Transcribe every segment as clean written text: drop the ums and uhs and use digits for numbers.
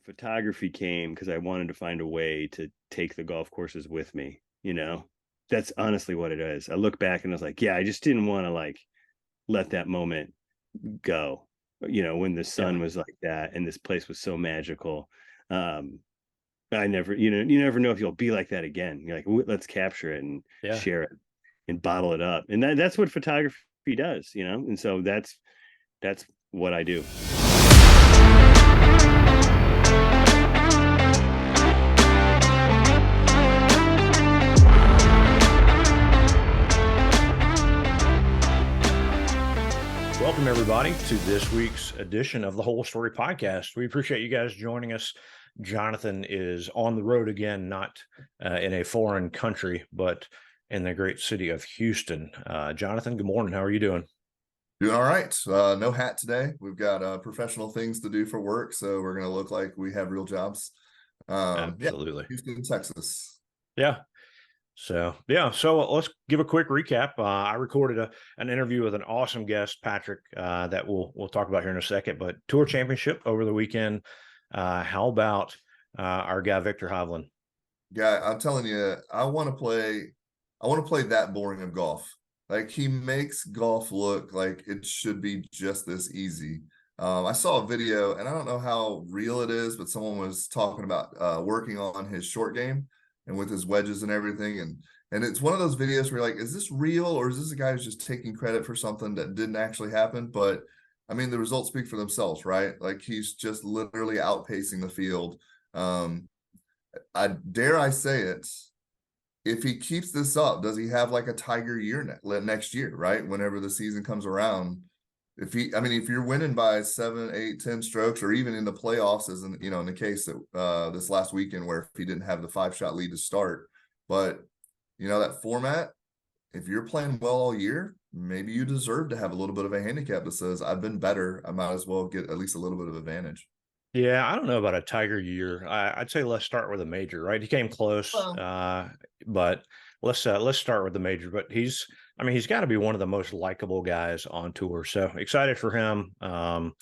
The photography came because I wanted to find a way to take the golf courses with me, you know. That's honestly what it is. I look back and I was like, yeah, I just didn't want to like let that moment go, when the Yeah. sun was like that and this place was so magical. um I never, you never know if you'll be like that again. You're like, let's capture it and Yeah. share it and bottle it up, and that's what photography does, and so that's what I do. Welcome, everybody, to this week's edition of the Whole Story Podcast. We appreciate you guys joining us. Jonathan is on the road again, not in a foreign country, but in the great city of Houston. Jonathan, good morning. How are you doing? Doing all right. No hat today. We've got professional things to do for work, so we're going to look like we have real jobs. Yeah, Absolutely. Houston, Texas. Yeah. So let's give a quick recap. I recorded an interview with an awesome guest, Patrick, that we'll talk about here in a second. But Tour Championship over the weekend. How about our guy Viktor Hovland? Yeah, I'm telling you, I want to play. I want to play that boring of golf. Like, he makes golf look like it should be just this easy. I saw a video, and I don't know how real it is, but someone was talking about working on his short game and with his wedges and everything. And it's one of those videos where you're like, is this real, or is this a guy who's just taking credit for something that didn't actually happen? But I mean, the results speak for themselves, right? Like, he's just literally outpacing the field. I dare I say it, if he keeps this up, does he have like a Tiger year next year, right? Whenever the season comes around, if you're winning by 7, 8, 10 strokes, or even in the playoffs, as in the case that this last weekend, where if he didn't have the 5-shot lead to start, but that format, if you're playing well all year, maybe you deserve to have a little bit of a handicap that says, I've been better, I might as well get at least a little bit of advantage. Yeah, I don't know about a Tiger year. I'd say let's start with a major, right? He came close, Well, but let's start with the major. But he's got to be one of the most likable guys on tour. So excited for him, and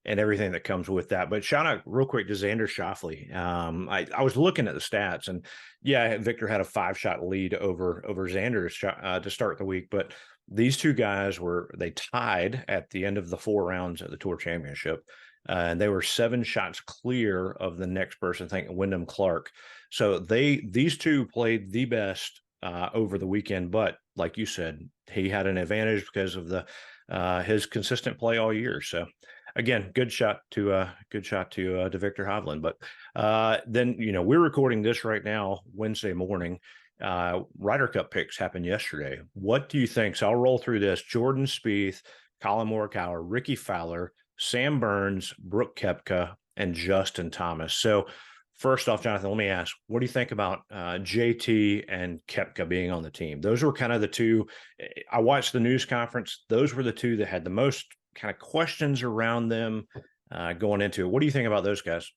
everything that comes with that. But shout out real quick to Xander Schauffele. I was looking at the stats, and yeah, Victor had a 5-shot lead over Xander to start the week, but these two guys they tied at the end of the 4 rounds of the Tour Championship. And they were 7 shots clear of the next person, I think Wyndham Clark. So these two played the best over the weekend. But like you said, he had an advantage because of his consistent play all year. So again, good shot to Viktor Hovland. But then we're recording this right now, Wednesday morning. Ryder Cup picks happened yesterday. What do you think? So I'll roll through this: Jordan Spieth, Colin Morikawa, Ricky Fowler, Sam Burns, Brooke Koepka, and Justin Thomas. So first off, Jonathan, let me ask, what do you think about JT and Koepka being on the team? Those were kind of the two. I watched the news conference. Those were the two that had the most kind of questions around them going into it. What do you think about those guys?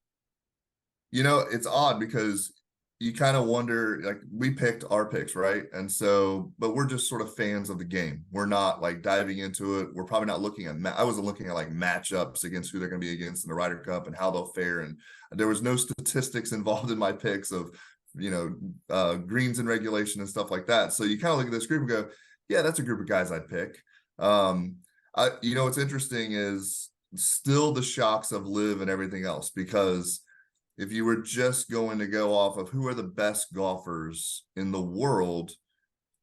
It's odd because you kind of wonder, like, we picked our picks, right? And so, but we're just sort of fans of the game. We're not like diving into it. We're probably not looking at, I wasn't looking at like matchups against who they're going to be against in the Ryder Cup and how they'll fare. And there was no statistics involved in my picks of, greens and regulation and stuff like that. So you kind of look at this group and go, yeah, that's a group of guys I'd pick. What's interesting is still the shocks of live and everything else, because if you were just going to go off of who are the best golfers in the world,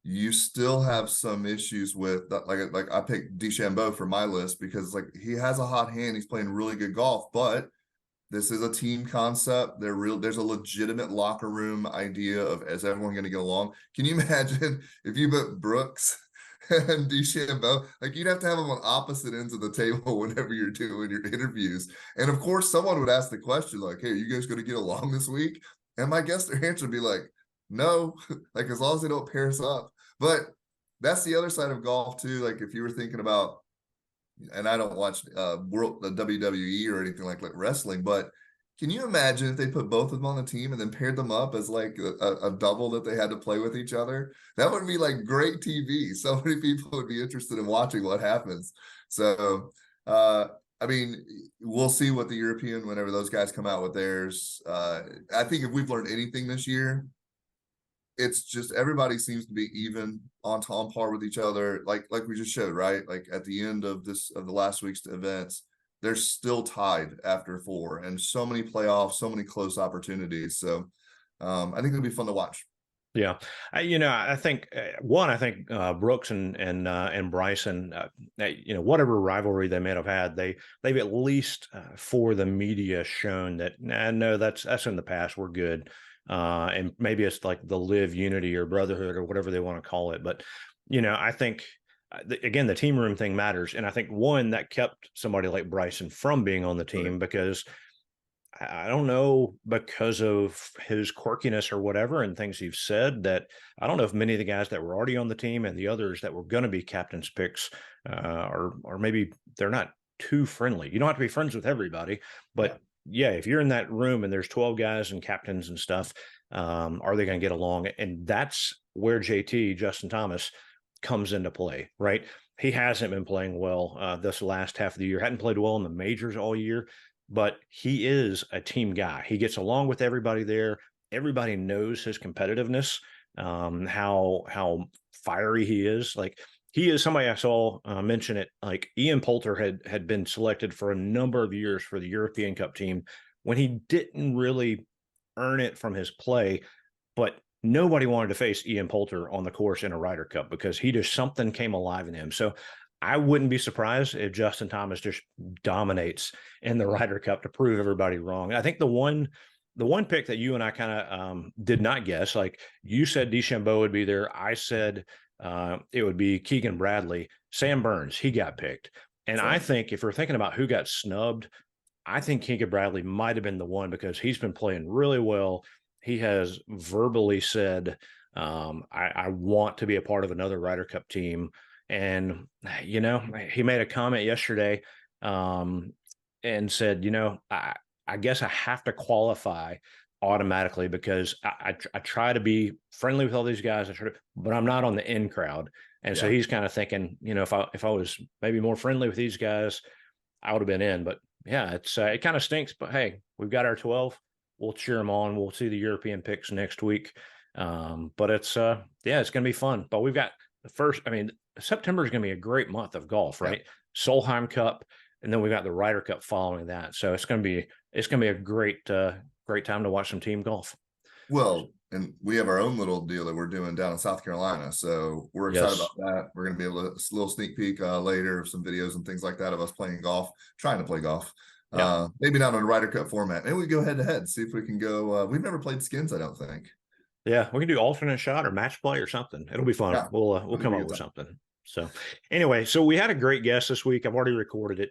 you still have some issues with that. Like I picked DeChambeau for my list because like he has a hot hand, he's playing really good golf, but this is a team concept. There's a legitimate locker room idea of, is everyone going to get along? Can you imagine if you put Brooks and DeChambeau, like, you'd have to have them on opposite ends of the table whenever you're doing your interviews. And of course, someone would ask the question, like, hey, are you guys going to get along this week? And my guess, their answer would be like, no, like, as long as they don't pair us up. But that's the other side of golf too. Like, if you were thinking about, and I don't watch the WWE or anything like wrestling, but can you imagine if they put both of them on the team and then paired them up as like a double that they had to play with each other? That would be like great TV. So many people would be interested in watching what happens. So I mean, we'll see what the European, whenever those guys come out with theirs. I think if we've learned anything this year, it's just everybody seems to be even on par with each other. Like we just showed, right? Like at the end of the last week's events, they're still tied after 4, and so many playoffs, so many close opportunities. So I think it'll be fun to watch. Yeah, I think Brooks and Bryson, whatever rivalry they may have had, they've at least for the media shown that no, that's in the past. We're good, and maybe it's like the live unity or brotherhood or whatever they want to call it. But I think again the team room thing matters, and I think one that kept somebody like Bryson from being on the team because I don't know, because of his quirkiness or whatever and things you've said, that I don't know if many of the guys that were already on the team and the others that were going to be captain's picks or maybe they're not too friendly. You don't have to be friends with everybody, but yeah, if you're in that room and there's 12 guys and captains and stuff, are they going to get along? And that's where Justin Thomas comes into play, right? He hasn't been playing well this last half of the year, hadn't played well in the majors all year. But he is a team guy. He gets along with everybody there. Everybody knows his competitiveness, how fiery he is. Like he is somebody I saw mention it. Like Ian Poulter had been selected for a number of years for the European Cup team when he didn't really earn it from his play, but nobody wanted to face Ian Poulter on the course in a Ryder Cup because something came alive in him. So I wouldn't be surprised if Justin Thomas just dominates in the Ryder Cup to prove everybody wrong. I think the one pick that you and I kind of did not guess, like you said DeChambeau would be there. I said it would be Keegan Bradley. Sam Burns, he got picked. And sure. I think if we're thinking about who got snubbed, I think Keegan Bradley might have been the one because he's been playing really well. He has verbally said, I want to be a part of another Ryder Cup team. And, he made a comment yesterday and said, I guess I have to qualify automatically because I try to be friendly with all these guys, but I'm not on the in crowd. And so he's kind of thinking, if I was maybe more friendly with these guys, I would have been in. But yeah, it kind of stinks. But hey, we've got our 12. We'll cheer them on. We'll see the European picks next week. But it's going to be fun. But we've got September is going to be a great month of golf, right? Yeah. Solheim Cup, and then we got the Ryder Cup following that. So it's going to be a great time to watch some team golf. Well, and we have our own little deal that we're doing down in South Carolina, so we're excited about that. We're going to be able to a little sneak peek later of some videos and things like that of us playing golf, trying to play golf. Yeah. Maybe not on a Ryder Cup format. Maybe we go head to head, see if we can go. We've never played skins, I don't think. Yeah, we can do alternate shot or match play or something. It'll be fun. Yeah, we'll come up with something. So anyway, so we had a great guest this week. I've already recorded it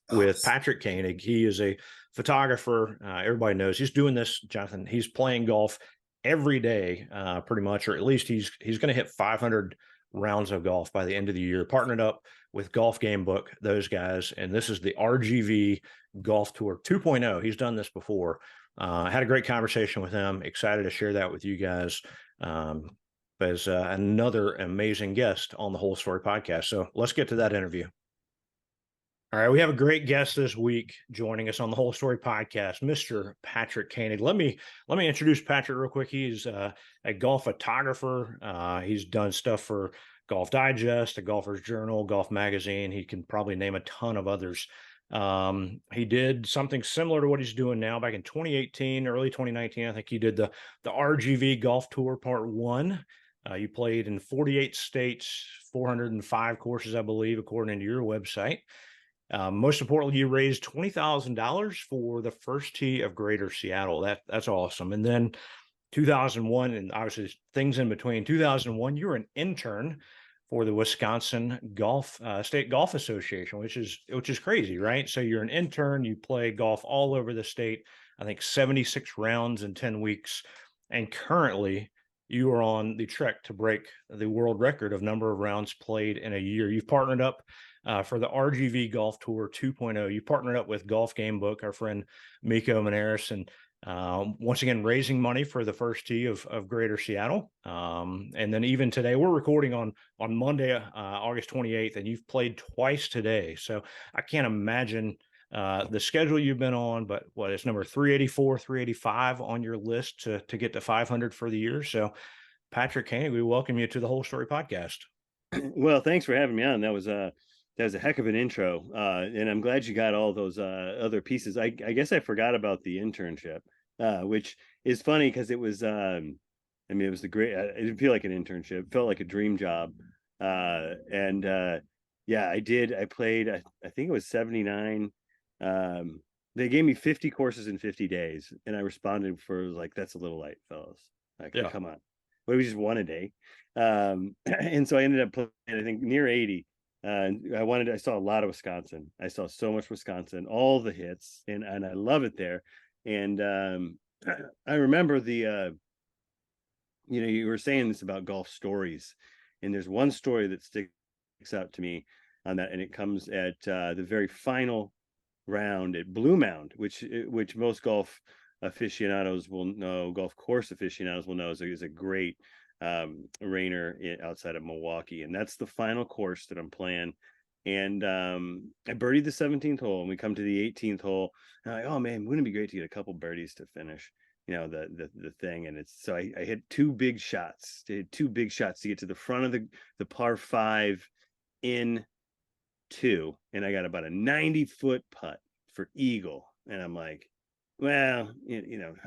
with Patrick Koenig. He is a photographer. Everybody knows he's doing this, Jonathan. He's playing golf every day, pretty much, or at least he's going to hit 500 rounds of golf by the end of the year. Partnered up with Golf GameBook, those guys, and this is the RGV Golf Tour 2.0. He's done this before. I had a great conversation with him. Excited to share that with you guys as another amazing guest on the Whole Story podcast. So let's get to that interview. All right, we have a great guest this week joining us on the Whole Story podcast, Mr. Patrick Koenig. Let me introduce Patrick real quick. He's a golf photographer. He's done stuff for Golf Digest, a Golfer's Journal, Golf Magazine. He can probably name a ton of others. He did something similar to what he's doing now back in 2018, early 2019. I think he did the RGV Golf Tour Part 1. You played in 48 states, 405 courses, I believe, according to your website. Most importantly, you raised $20,000 for the first tee of Greater Seattle. That's awesome. And then 2001, and obviously things in between. 2001, you were an intern for the Wisconsin State Golf Association, which is crazy, right? So you're an intern, you play golf all over the state, I think 76 rounds in 10 weeks. And currently you are on the trek to break the world record of number of rounds played in a year. You've partnered up for the RGV Golf Tour 2.0. You partnered up with Golf GameBook, our friend Miko Maneris, and once again, raising money for the first tee of Greater Seattle. And then even today, we're recording on Monday, August 28th, and you've played twice today. So I can't imagine the schedule you've been on, but what is number 384, 385 on your list to get to 500 for the year. So Patrick Koenig, we welcome you to the Whole Story podcast. Well, thanks for having me on. That was a heck of an intro. And I'm glad you got all those other pieces. I guess I forgot about the internship, which is funny because it was, I mean, it was it didn't feel like an internship. It felt like a dream job. Yeah, I played, I think it was 79. They gave me 50 courses in 50 days. And I responded for like, that's a little light, fellas. Like, yeah. Come on. What if we just one a day? And so I ended up playing, I think, near 80. I saw a lot of Wisconsin. I saw so much Wisconsin, all the hits, and I love it there. And I remember you were saying this about golf stories, and there's one story that sticks out to me on that, and it comes at the very final round at Blue Mound, which most golf aficionados will know, golf course aficionados will know is a great Rainer outside of Milwaukee, and that's the final course that I'm playing. And I birdied the 17th hole, and we come to the 18th hole, and I'm like, oh man, wouldn't it be great to get a couple birdies to finish, the thing. And it's so I hit two big shots to get to the front of the par 5 in 2, and I got about a 90-foot putt for eagle. And I'm like, well,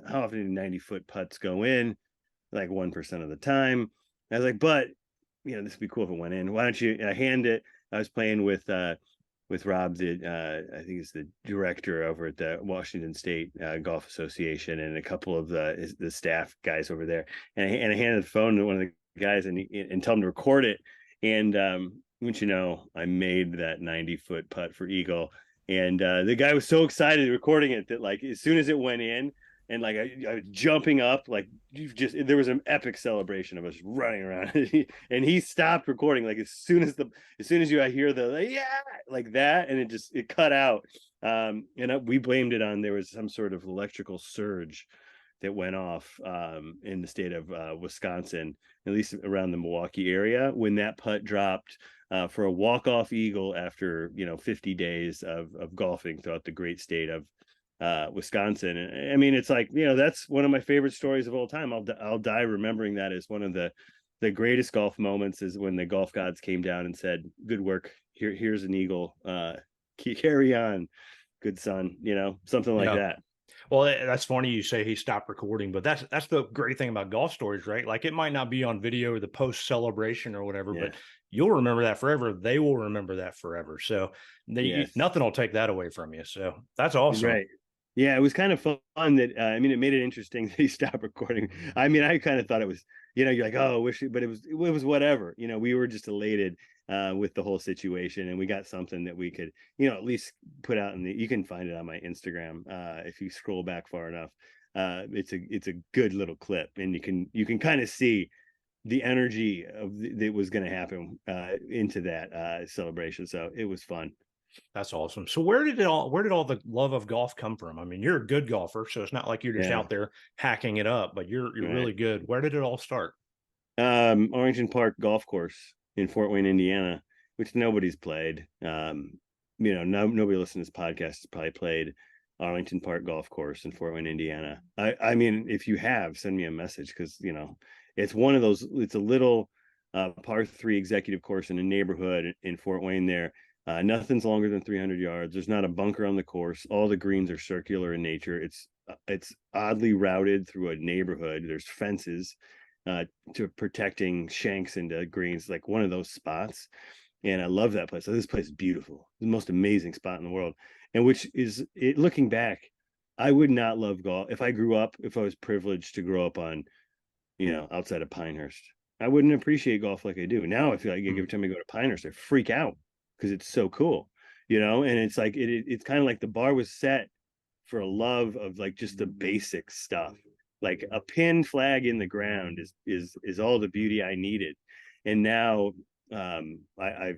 how often do 90-foot putts go in? Like 1% of the time. I was like, but this would be cool if it went in. Why don't you hand it? I was playing with Rob, I think he's the director over at the Washington State Golf Association, and a couple of the staff guys over there. And I handed the phone to one of the guys and told him to record it. And wouldn't you know, I made that 90-foot putt for eagle. And the guy was so excited recording it that, like, as soon as it went in, and like I was jumping up, like, there was an epic celebration of us running around, and he stopped recording like as soon as I hear the like, yeah, like that, and it cut out. We blamed it on there was some sort of electrical surge that went off in the state of Wisconsin, at least around the Milwaukee area, when that putt dropped for a walk-off eagle after 50 days of golfing throughout the great state of Wisconsin. And I mean, it's like, that's one of my favorite stories of all time. I'll die remembering that as one of the greatest golf moments, is when the golf gods came down and said, good work, here's an eagle, carry on, good son, something like that. Well, that's funny you say he stopped recording, but that's the great thing about golf stories, right? Like, it might not be on video or the post celebration or whatever, but you'll remember that forever. They will remember that forever. So nothing will take that away from you. So that's awesome. Right. Yeah, it was kind of fun that, it made it interesting that he stopped recording. I mean, I kind of thought it was, you're like, oh, but it was whatever. We were just elated with the whole situation, and we got something that we could, at least put out you can find it on my Instagram if you scroll back far enough. It's a good little clip, and you can kind of see the energy that was going to happen into that celebration. So it was fun. That's awesome. So where did all the love of golf come from? I mean, you're a good golfer, so it's not like you're just out there hacking it up, but you're really good. Where did it all start? Arlington Park Golf Course in Fort Wayne, Indiana, which nobody's played. Nobody listening to this podcast has probably played Arlington Park Golf Course in Fort Wayne, Indiana. I mean, if you have, send me a message, because it's one of those. It's a little par 3 executive course in a neighborhood in Fort Wayne there. Nothing's longer than 300 yards. There's not a bunker on the course. All the greens are circular in nature. It's oddly routed through a neighborhood. There's fences to protecting shanks into greens, like one of those spots. And I love that place. So this place is beautiful. It's the most amazing spot in the world. And looking back, I would not love golf if I was privileged to grow up on, outside of Pinehurst. I wouldn't appreciate golf like I do. Now I feel like every time I go to Pinehurst, I freak out because it's so cool, and it's like it's kind of like the bar was set for a love of like just the basic stuff. like a pin flag in the ground is all the beauty I needed. And now I've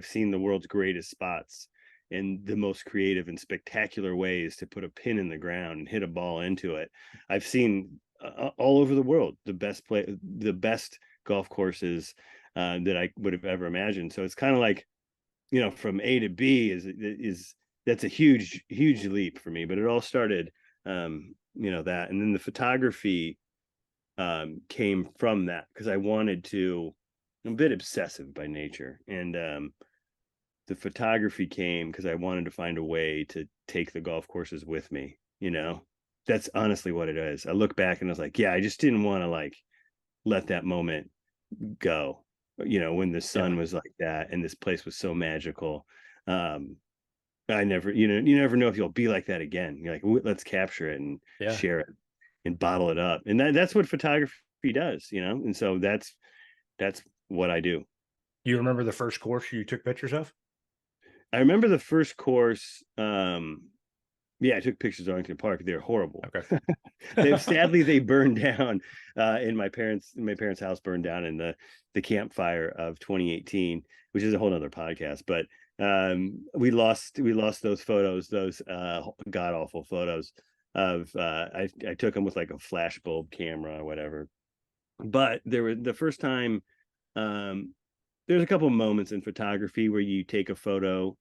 seen the world's greatest spots and the most creative and spectacular ways to put a pin in the ground and hit a ball into it. I've seen all over the world the best golf courses that I would have ever imagined. So it's kind of like, from A to B is that's a huge leap for me. But it all started, that, and then the photography came from that, because I'm a bit obsessive by nature, and the photography came because I wanted to find a way to take the golf courses with me. That's honestly what it is. I look back and I was like, yeah, I just didn't want to like let that moment go, when the sun was like that and this place was so magical. I never, you never know if you'll be like that again. You're like, let's capture it and share it and bottle it up. And that's what photography does, and so that's what I do. You remember the first course you took pictures of? I remember the first course. Yeah, I took pictures of Arlington Park. They're horrible. Okay. Sadly they burned down, in my parents' house burned down in the campfire of 2018, which is a whole nother podcast. But we lost those photos, those god awful photos of I took them with like a flash bulb camera or whatever. But there were the first time, there's a couple moments in photography where you take a photo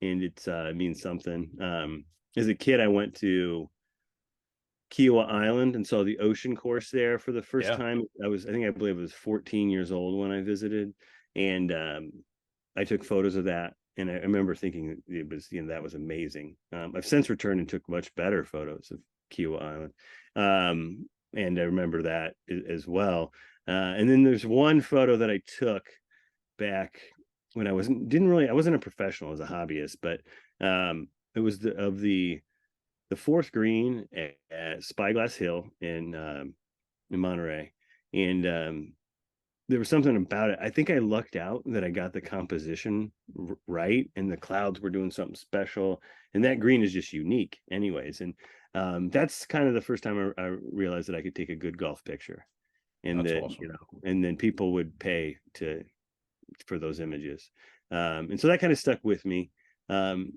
and it means something. As a kid, I went to Kiowa Island and saw the ocean course there for the first time. I believe I was 14 years old when I visited, and I took photos of that. And I remember thinking it was, that was amazing. I've since returned and took much better photos of Kiowa Island. And I remember that as well. And then there's one photo that I took back when I wasn't a professional, as a hobbyist, but it was the fourth green at Spyglass Hill in Monterey. And there was something about it. I think I lucked out that I got the composition right, and the clouds were doing something special. And that green is just unique anyways. And that's kind of the first time I realized that I could take a good golf picture. And That's then, awesome. and then people would pay for those images. And so that kind of stuck with me. And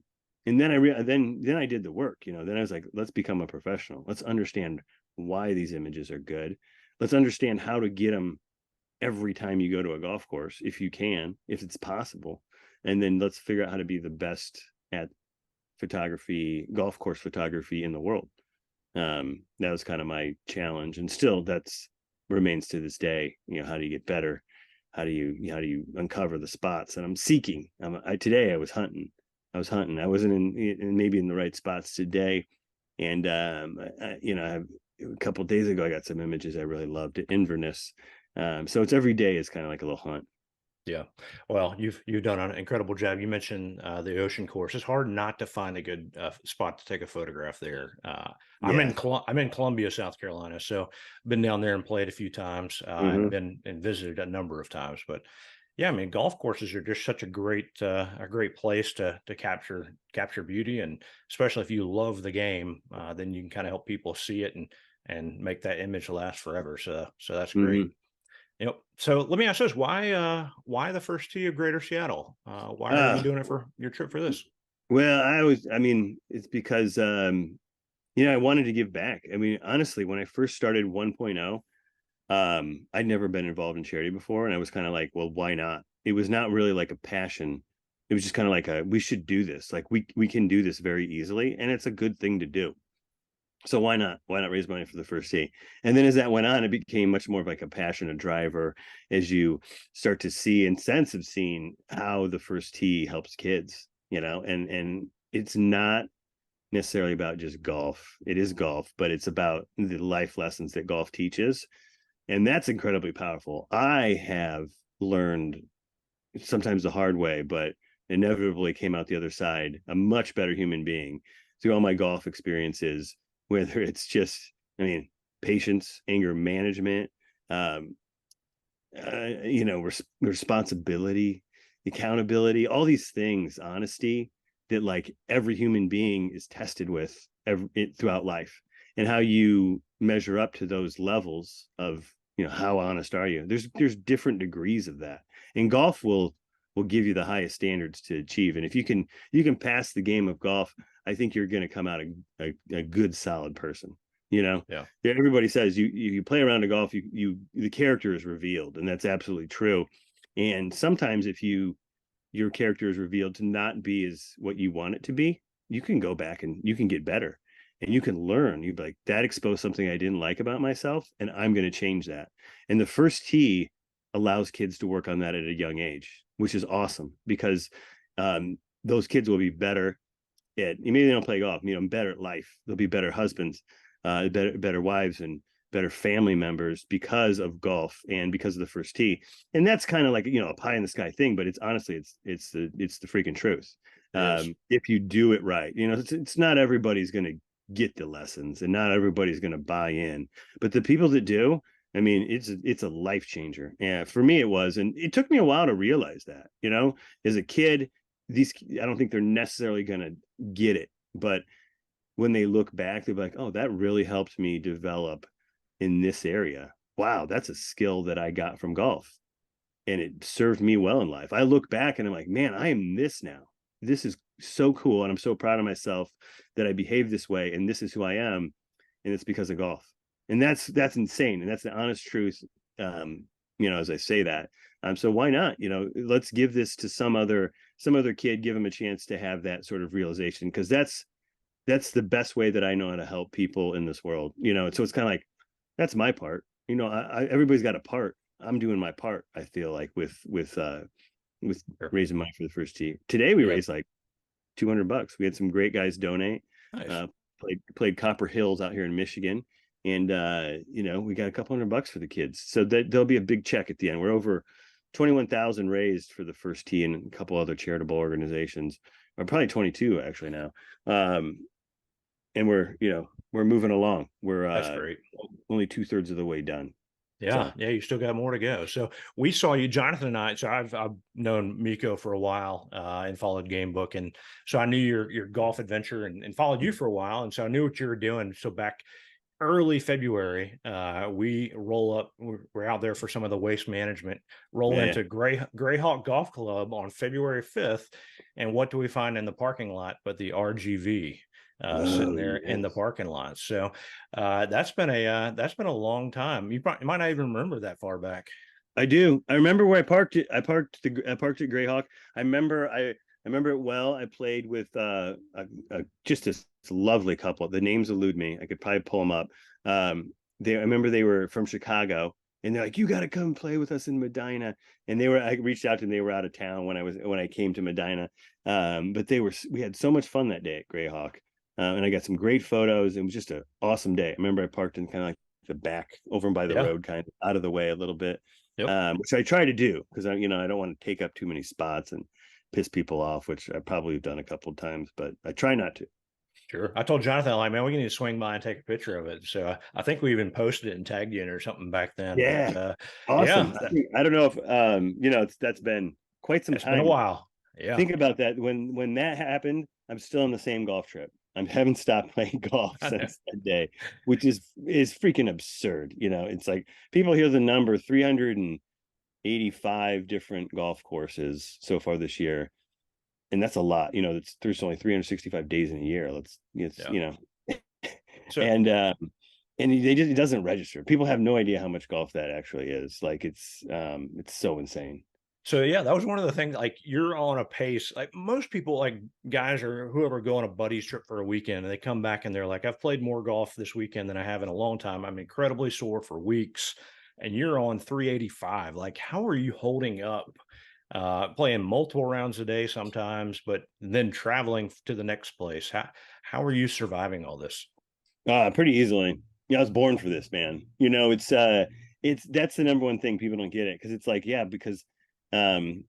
then I did the work, then I was like, let's become a professional. Let's understand why these images are good. Let's understand how to get them every time you go to a golf course, if it's possible. And then let's figure out how to be the best at golf course photography in the world. That was kind of my challenge. And still that's remains to this day. How do you get better? How do you uncover the spots? And I'm seeking. Today I was hunting. I wasn't maybe in the right spots today. And a couple of days ago I got some images I really loved at Inverness. So it's every day is kind of like a little hunt. Yeah. Well, you've done an incredible job. You mentioned the ocean course. It's hard not to find a good spot to take a photograph there. I'm in Columbia, South Carolina, so I've been down there and played a few times, and been and visited a number of times. But yeah, I mean, golf courses are just such a great place to capture beauty, and especially if you love the game, then you can kind of help people see it and make that image last forever. So that's great. So let me ask this: why the first tee of Greater Seattle? Why are you doing it for your trip for this? Well, it's because I wanted to give back. I mean, honestly, when I first started 1.0, I'd never been involved in charity before, and I was kind of like, well, why not? It was not really like a passion. It was just kind of like we should do this. Like we can do this very easily, and it's a good thing to do. So why not raise money for the first tee? And then as that went on, it became much more of like a passion, a driver, as you start to see and sense of seeing how the first tee helps kids, and it's not necessarily about just golf. It is golf, but it's about the life lessons that golf teaches. And that's incredibly powerful. I have learned, sometimes the hard way, but inevitably came out the other side a much better human being through all my golf experiences, whether it's just, patience, anger management, responsibility, accountability, all these things, honesty, that like every human being is tested with throughout life. and how you measure up to those levels of, how honest are you. There's different degrees of that, and golf will give you the highest standards to achieve. And if you can pass the game of golf, I think you're going to come out a good solid person. Yeah. Everybody says you play around a golf, the character is revealed, and that's absolutely true. And sometimes if your character is revealed to not be as what you want it to be, you can go back and you can get better, and you can learn. You'd be like, that exposed something I didn't like about myself, and I'm going to change that. And the first tee allows kids to work on that at a young age, which is awesome, because those kids will be better at, maybe they don't play golf, better at life. They'll be better husbands, better wives, and better family members because of golf and because of the first tee. And that's kind of like, a pie in the sky thing, but it's honestly, it's the freaking truth. If you do it right, it's not everybody's going to get the lessons, and not everybody's going to buy in, but the people that do, I mean, it's a life changer. And for me, it was, and it took me a while to realize that, as a kid, I don't think they're necessarily going to get it, but when they look back, they'll be like, oh, that really helped me develop in this area. Wow, that's a skill that I got from golf, and it served me well in life. I look back and I'm like, man, I am this now. This is so cool, and I'm so proud of myself that I behaved this way, and this is who I am, and it's because of golf. And that's insane, and that's the honest truth. As I say that, so why not? Let's give this to some other kid, give him a chance to have that sort of realization, because that's the best way that I know how to help people in this world. So it's kind of like, that's my part. Everybody's got a part. I'm doing my part, I feel like, with raising money for the first tee. Today we raised like $200. We had some great guys donate. Nice. Played Copper Hills out here in Michigan, and we got a couple $100 for the kids. So there'll be a big check at the end. We're over 21,000 raised for the first tee and a couple other charitable organizations, or probably 22 actually now. And we're moving along. That's great. Only 2/3 of the way done. Yeah, So. yeah, you still got more to go. So we saw you, Jonathan and I. So I've known Miko for a while and followed GameBook, and so I knew your golf adventure and followed you for a while, and so I knew what you were doing. So back early February, we roll up. We're out there for some of the waste management. Roll into Greyhawk Golf Club on February 5th, and what do we find in the parking lot but the RGV? Sitting there in the parking lot. So that's been a long time. You might not even remember that far back. I do. I remember where I parked it. I parked at Greyhawk. I remember it well. I played with just this lovely couple. The names elude me. I could probably pull them up. I remember they were from Chicago, and they're like, you got to come play with us in Medina. And I reached out to them. They were out of town when I came to Medina. But we had so much fun that day at Greyhawk. And I got some great photos. It was just an awesome day. I remember I parked in kind of like the back over by the road, kind of out of the way a little bit, which I try to do because I don't want to take up too many spots and piss people off, which I probably have done a couple of times, but I try not to. Sure. I told Jonathan, like, man, we need to swing by and take a picture of it. So I think we even posted it and tagged you in or something back then. Yeah. But, awesome. Yeah. I don't know if, that's been quite some time. It's been a while. Yeah. Think about that. When that happened, I'm still on the same golf trip. I haven't stopped playing golf since that day, which is freaking absurd. It's like people hear the number 385 different golf courses so far this year. And that's a lot. There's only 365 days in a year. So, and it doesn't register. People have no idea how much golf that actually is. Like it's so insane. So yeah, that was one of the things, like you're on a pace, like most people, like guys or whoever go on a buddy's trip for a weekend and they come back and they're like, I've played more golf this weekend than I have in a long time. I'm incredibly sore for weeks, and you're on 385. Like, how are you holding up, playing multiple rounds a day sometimes, but then traveling to the next place? How are you surviving all this? Pretty easily. Yeah, I was born for this, man. That's the number one thing people don't get it. Cause it's like, yeah, because people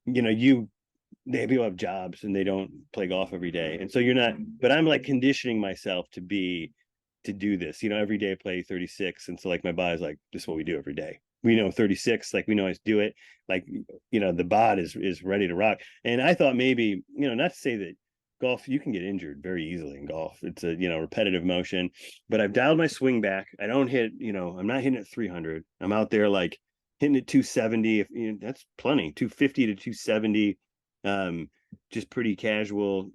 have jobs and they don't play golf every day. And so you're not, but I'm like conditioning myself to do this, every day I play 36. And so like my body's like, this is what we do every day. We know 36, like we know how to do it. Like, the bod is ready to rock. And I thought maybe, not to say that golf, you can get injured very easily in golf. It's a, repetitive motion, but I've dialed my swing back. I don't hit, I'm not hitting at 300. I'm out there like hitting at 270. If that's plenty, 250 to 270. Just pretty casual,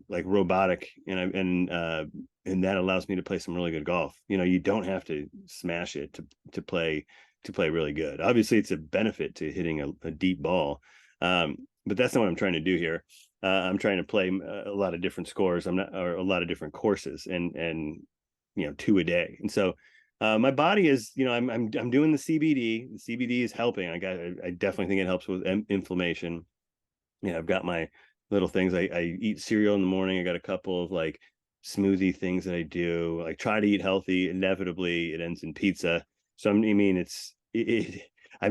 like robotic, and that allows me to play some really good golf. You don't have to smash it to play really good. Obviously, it's a benefit to hitting a deep ball, but that's not what I'm trying to do here. I'm trying to play a lot of different scores. Or a lot of different courses, and 2 a day. And so my body is, I'm doing the CBD. The CBD is helping. I definitely think it helps with inflammation. I've got my little things. I eat cereal in the morning. I got a couple of like smoothie things that I do. I try to eat healthy. Inevitably, it ends in pizza. So I'm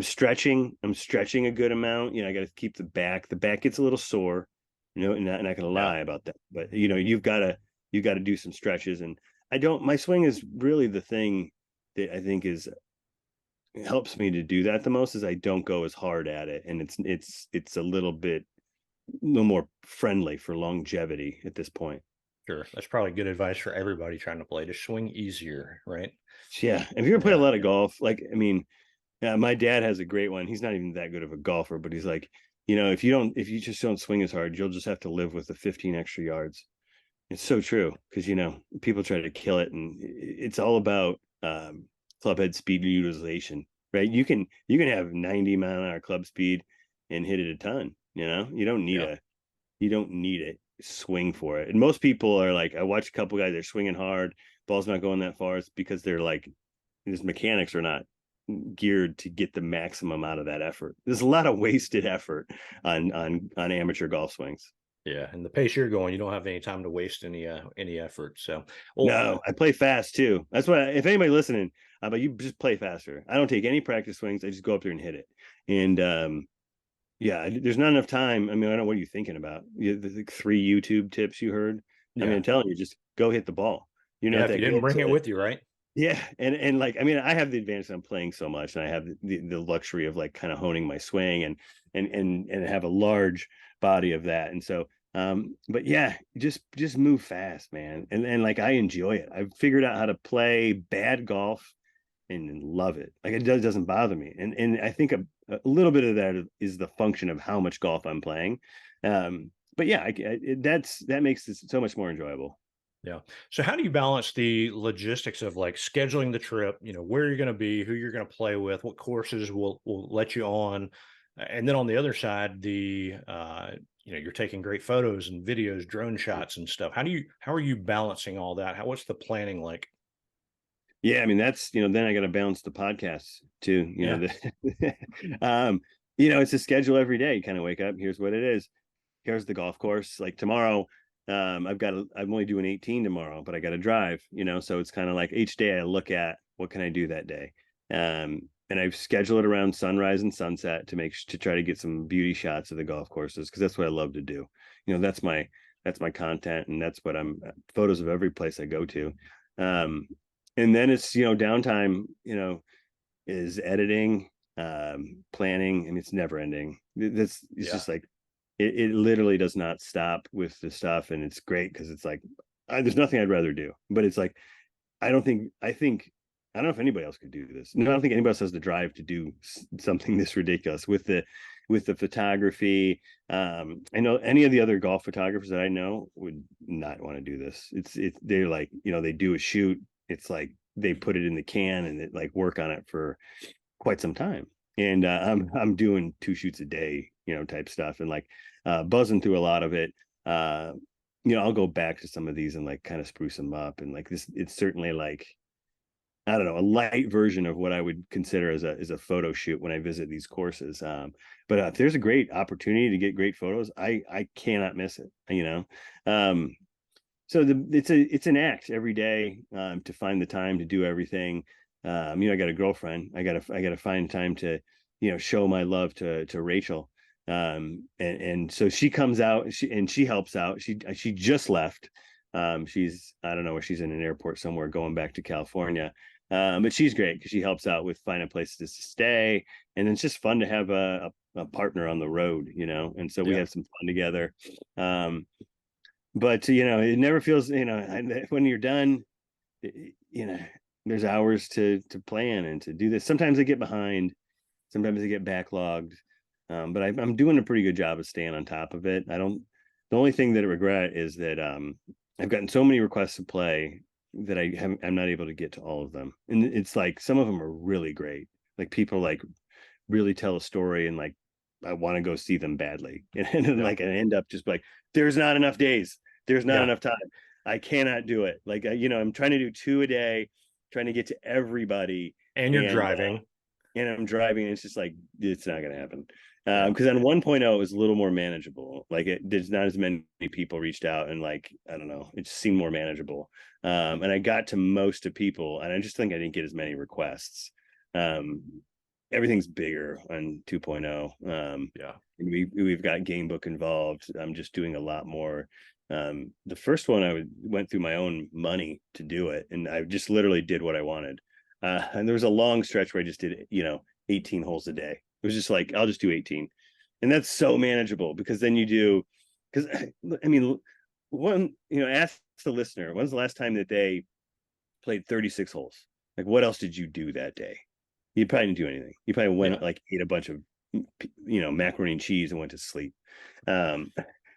stretching. I'm stretching a good amount. I got to keep the back. The back gets a little sore. Not gonna lie about that. But you've got to do some stretches. And my swing is really the thing that I think helps me to do that the most, is I don't go as hard at it, and it's a little more friendly for longevity at this point. Sure. That's probably good advice for everybody trying to play, to swing easier, right? Yeah. If you're gonna play a lot of golf, my dad has a great one. He's not even that good of a golfer, but he's like, if you just don't swing as hard, you'll just have to live with the 15 extra yards. It's so true, because people try to kill it, and it's all about club head speed utilization, right? You can have 90-mile-an-hour club speed and hit it a ton. You don't need a swing for it. And most people are like, I watch a couple guys, they're swinging hard, ball's not going that far. It's because they're like, these mechanics are not geared to get the maximum out of that effort. There's a lot of wasted effort on amateur golf swings. Yeah, and the pace you're going, you don't have any time to waste any effort. So, no, I play fast too. That's why, if anybody listening, but you just play faster. I don't take any practice swings. I just go up there and hit it. And yeah, there's not enough time. I don't know, what are you thinking about? The 3 YouTube tips you heard. Yeah. I'm telling you, just go hit the ball. If you didn't bring it with you, right? Yeah, and I have the advantage that I'm playing so much, and I have the luxury of like kind of honing my swing and have a large body of that. And so, but yeah, just move fast, man. And like, I enjoy it. I've figured out how to play bad golf and love it. Like, it doesn't bother me. And I think a little bit of that is the function of how much golf I'm playing. But yeah, that makes this so much more enjoyable. Yeah. So how do you balance the logistics of like scheduling the trip, where you're going to be, who you're going to play with, what courses will let you on? And then on the other side, you're taking great photos and videos, drone shots and stuff. How are you balancing all that? What's the planning like? Yeah, that's, then I got to balance the podcasts too. It's a schedule every day. You kind of wake up, here's what it is. Here's the golf course. Like tomorrow, I'm only doing 18 tomorrow, but I got to drive, so it's kind of like each day I look at what can I do that day. And I've scheduled it around sunrise and sunset to try to get some beauty shots of the golf courses, because that's what I love to do. That's my content, and that's what photos of every place I go to. And then it's, downtime, is editing, planning. It's never ending. It's just like, it literally does not stop with the stuff. And it's great, because it's like, there's nothing I'd rather do. But it's like, I don't know if anybody else could do this. No, I don't think anybody else has the drive to do something this ridiculous with the photography. I know any of the other golf photographers that I know would not want to do this. They're like, they do a shoot. It's like they put it in the can and it, like, work on it for quite some time. And I'm doing 2 shoots a day, type stuff, and like buzzing through a lot of it. I'll go back to some of these and like kind of spruce them up. And like this, it's certainly like, I don't know, a light version of what I would consider as a photo shoot when I visit these courses. But if there's a great opportunity to get great photos, I cannot miss it. So it's an act every day to find the time to do everything. I got a girlfriend. I gotta find time to, show my love to Rachel. And so she comes out, she helps out. She just left. She's, I don't know where she's, in an airport somewhere going back to California. But she's great because she helps out with finding places to stay. And it's just fun to have a partner on the road, and so we have some fun together. but it never feels, when you're done, there's hours to plan and to do this. Sometimes I get behind, sometimes I get backlogged, but I'm doing a pretty good job of staying on top of it. The only thing that I regret is that I've gotten so many requests to play that I'm not able to get to all of them. And it's like some of them are really great. Like people like really tell a story and like I want to go see them badly. And then Yeah. like I end up just like, there's not enough days. There's not Yeah. enough time. I cannot do it. Like I'm trying to do 2 a day, trying to get to everybody. And you're driving. And I'm driving, and it's just like it's not gonna happen. Yeah. Because on 1.0 it was a little more manageable. Like there's not as many people reached out, and like I don't know, it just seemed more manageable. And I got to most of people, and I just think I didn't get as many requests. Everything's bigger on 2.0. Yeah. And we've got GameBook involved. I'm just doing a lot more. The first one went through my own money to do it, and I just literally did what I wanted. And there was a long stretch where I just did 18 holes a day. It was just like I'll just do 18, and that's so manageable because then you do. Because I mean, ask the listener, when's the last time that they played 36 holes? Like, what else did you do that day? You probably didn't do anything. You probably went like ate a bunch of macaroni and cheese and went to sleep. But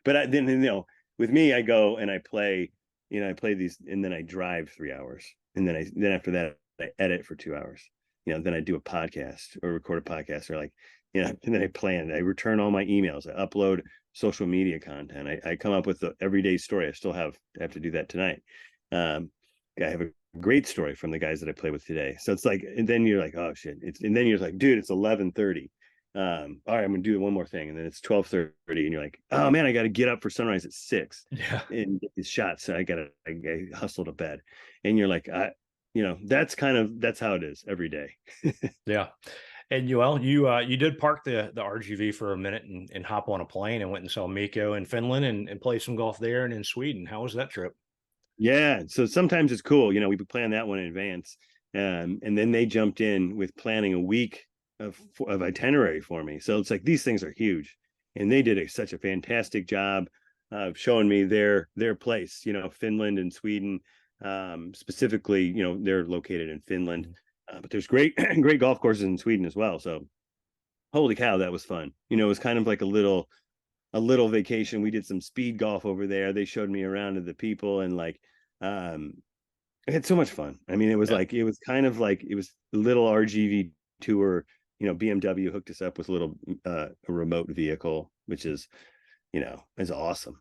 then with me, I go and I play. I play these, and then I drive 3 hours, and then after that I edit for 2 hours. Then I do a podcast or record a podcast, or like and then I return all my emails. I upload social media content. I come up with the everyday story. I still have to do that tonight. I have a great story from the guys that I play with today. So it's like, and then you're like, oh shit. And then you're like, dude, it's 11:30. All right, I'm gonna do one more thing, and then it's 12:30, and you're like, oh man, I got to get up for sunrise at 6 Yeah. and get these shots. So I hustle to bed, and you're like, that's how it is every day. Yeah. And you did park the RGV for a minute and hop on a plane and went and saw Miko in Finland and play some golf there and in Sweden. How was that trip? Yeah, so sometimes it's cool. We plan that one in advance, and then they jumped in with planning a week of itinerary for me. So it's like these things are huge, and they did such a fantastic job of showing me their place. Finland and Sweden, specifically. They're located in Finland, but there's great great golf courses in Sweden as well. So holy cow, that was fun. It was kind of like a little vacation. We did some speed golf over there. They showed me around to the people, and like I had so much fun. I mean, it was kind of like it was a little RGV tour. BMW hooked us up with a remote vehicle, which is awesome.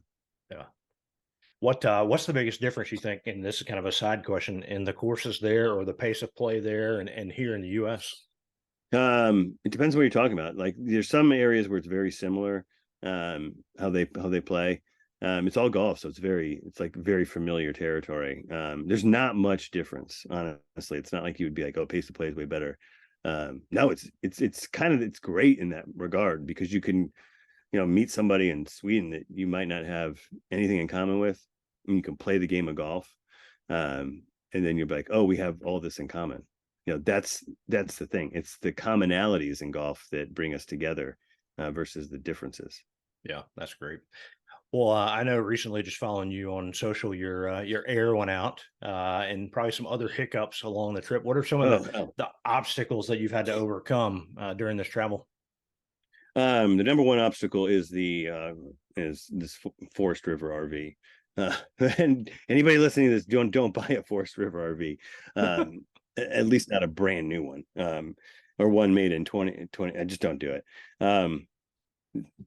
Yeah. What's the biggest difference you think, and this is kind of a side question, in the courses there or the pace of play there and here in the US? It depends what you're talking about. Like there's some areas where it's very similar, how they play. It's all golf, so it's like very familiar territory. There's not much difference, honestly. It's not like you would be like, oh, pace of play is way better. No, it's great in that regard because you can, meet somebody in Sweden that you might not have anything in common with, and you can play the game of golf. And then you're like, oh, we have all this in common. That's the thing. It's the commonalities in golf that bring us together versus the differences. Yeah, that's great. Well, I know recently, just following you on social, your air went out, and probably some other hiccups along the trip. What are some of the obstacles that you've had to overcome during this travel? The number one obstacle is is this Forest River RV. And anybody listening to this, don't buy a Forest River RV. At least not a brand new one, or one made in 2020. I just don't do it.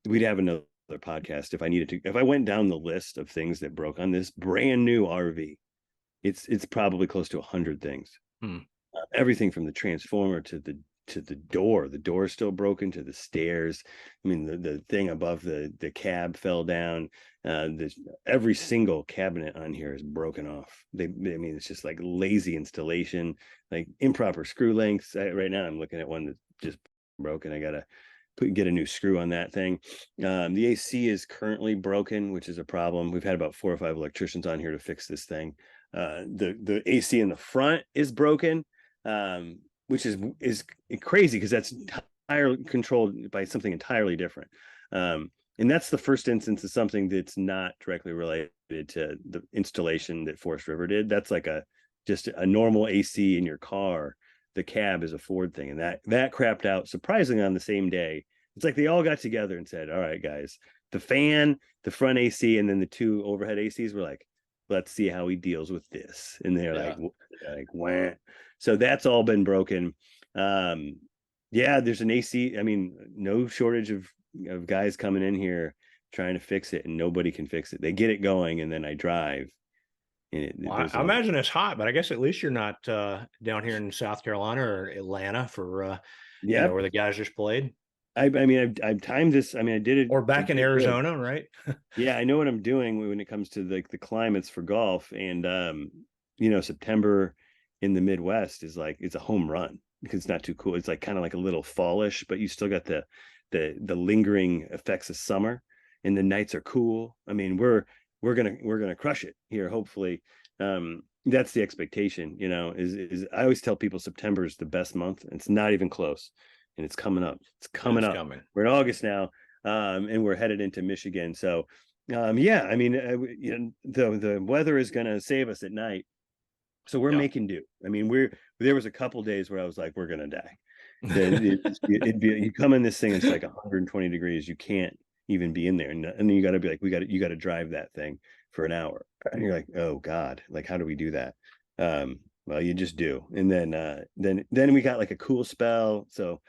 We'd have another podcast if I needed to. If I went down the list of things that broke on this brand new RV, it's probably close to 100 things. Everything from the transformer to the door. The door is still broken, to the stairs. I mean, the thing above the cab fell down. Every single cabinet on here is broken off. I mean, it's just like lazy installation, like improper screw lengths. Right now, I'm looking at one that's just broken. I gotta get a new screw on that thing. The AC is currently broken, which is a problem. We've had about 4 or 5 electricians on here to fix this thing. The AC in the front is broken, which is crazy because that's entirely controlled by something entirely different. And that's the first instance of something that's not directly related to the installation that Forest River did. That's like just a normal AC in your car. The cab is a Ford thing, and that crapped out surprisingly on the same day. It's like they all got together and said, all right, guys, the fan, the front AC, and then the two overhead ACs were like, let's see how he deals with this. And they're like, wah. So that's all been broken. Yeah, there's an AC. I mean, no shortage of guys coming in here trying to fix it, and nobody can fix it. They get it going, and then I drive. And Well, I imagine it's hot, but I guess at least you're not down here in South Carolina or Atlanta for where the guys just played. I mean, I've timed this. I mean, I did it, or back in Arizona, right? Yeah, I know what I'm doing when it comes to the climates for golf, and September in the Midwest is like it's a home run because it's not too cool. It's like kind of like a little fallish, but you still got the lingering effects of summer, and the nights are cool. I mean, we're gonna crush it here, hopefully. That's the expectation, is I always tell people September is the best month. And it's not even close, and it's coming up. Coming. We're in August now, and we're headed into Michigan. So, yeah, I mean, the weather is gonna save us at night, so we're making do. I mean, there was a couple days where I was like, we're gonna die. It'd be you come in this thing, it's like 120 degrees. You can't even be in there, and then you got to be like, you got to drive that thing for an hour, and you're like, oh God, like how do we do that? Well, you just do. And then we got like a cool spell, so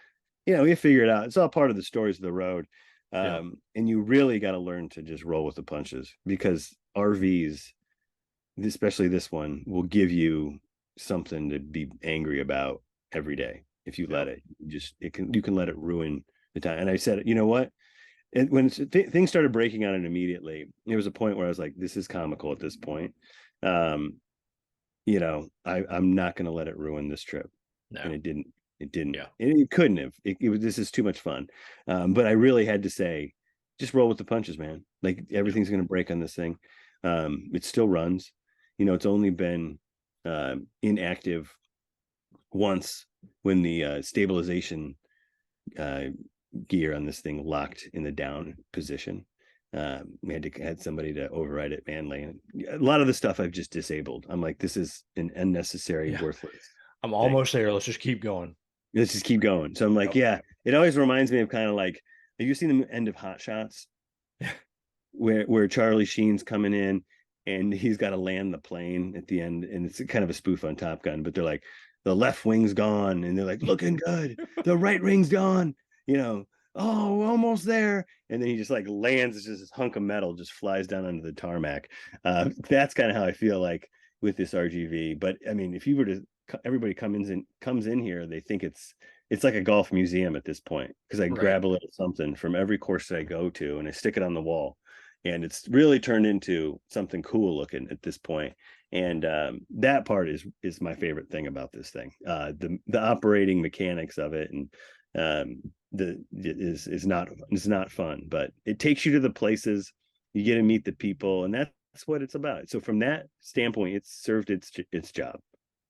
we figure it out. It's all part of the stories of the road. And you really got to learn to just roll with the punches, because RVs, especially this one, will give you something to be angry about every day if you let it. You can let it ruin the time. And I said, you know what? And when things started breaking on it immediately, there was a point where I was like, this is comical at this point. I'm not going to let it ruin this trip. No. And it didn't. Yeah. It couldn't have. This is too much fun. But I really had to say, just roll with the punches, man. Like everything's going to break on this thing. It still runs. It's only been inactive once when the stabilization gear on this thing locked in the down position. We had somebody to override it manually, and a lot of the stuff I've just disabled. I'm like, this is an unnecessary, worthless. I'm almost there. Let's just keep going. So I'm like, yeah, it always reminds me of kind of like, have you seen the end of Hot Shots? where Charlie Sheen's coming in and he's got to land the plane at the end, and it's kind of a spoof on Top Gun, but they're like, the left wing's gone, and they're like, looking good, the right wing's gone, oh, almost there, and then he just like lands. It's just this hunk of metal just flies down onto the tarmac. That's kind of how I feel like with this RGV. But I mean, if you were to, everybody comes in here, they think it's like a golf museum at this point, because I grab a little something from every course that I go to and I stick it on the wall, and it's really turned into something cool looking at this point. And that part is my favorite thing about this thing. The operating mechanics of it, and is not fun, but it takes you to the places, you get to meet the people, and that's what it's about. So from that standpoint, it's served its job.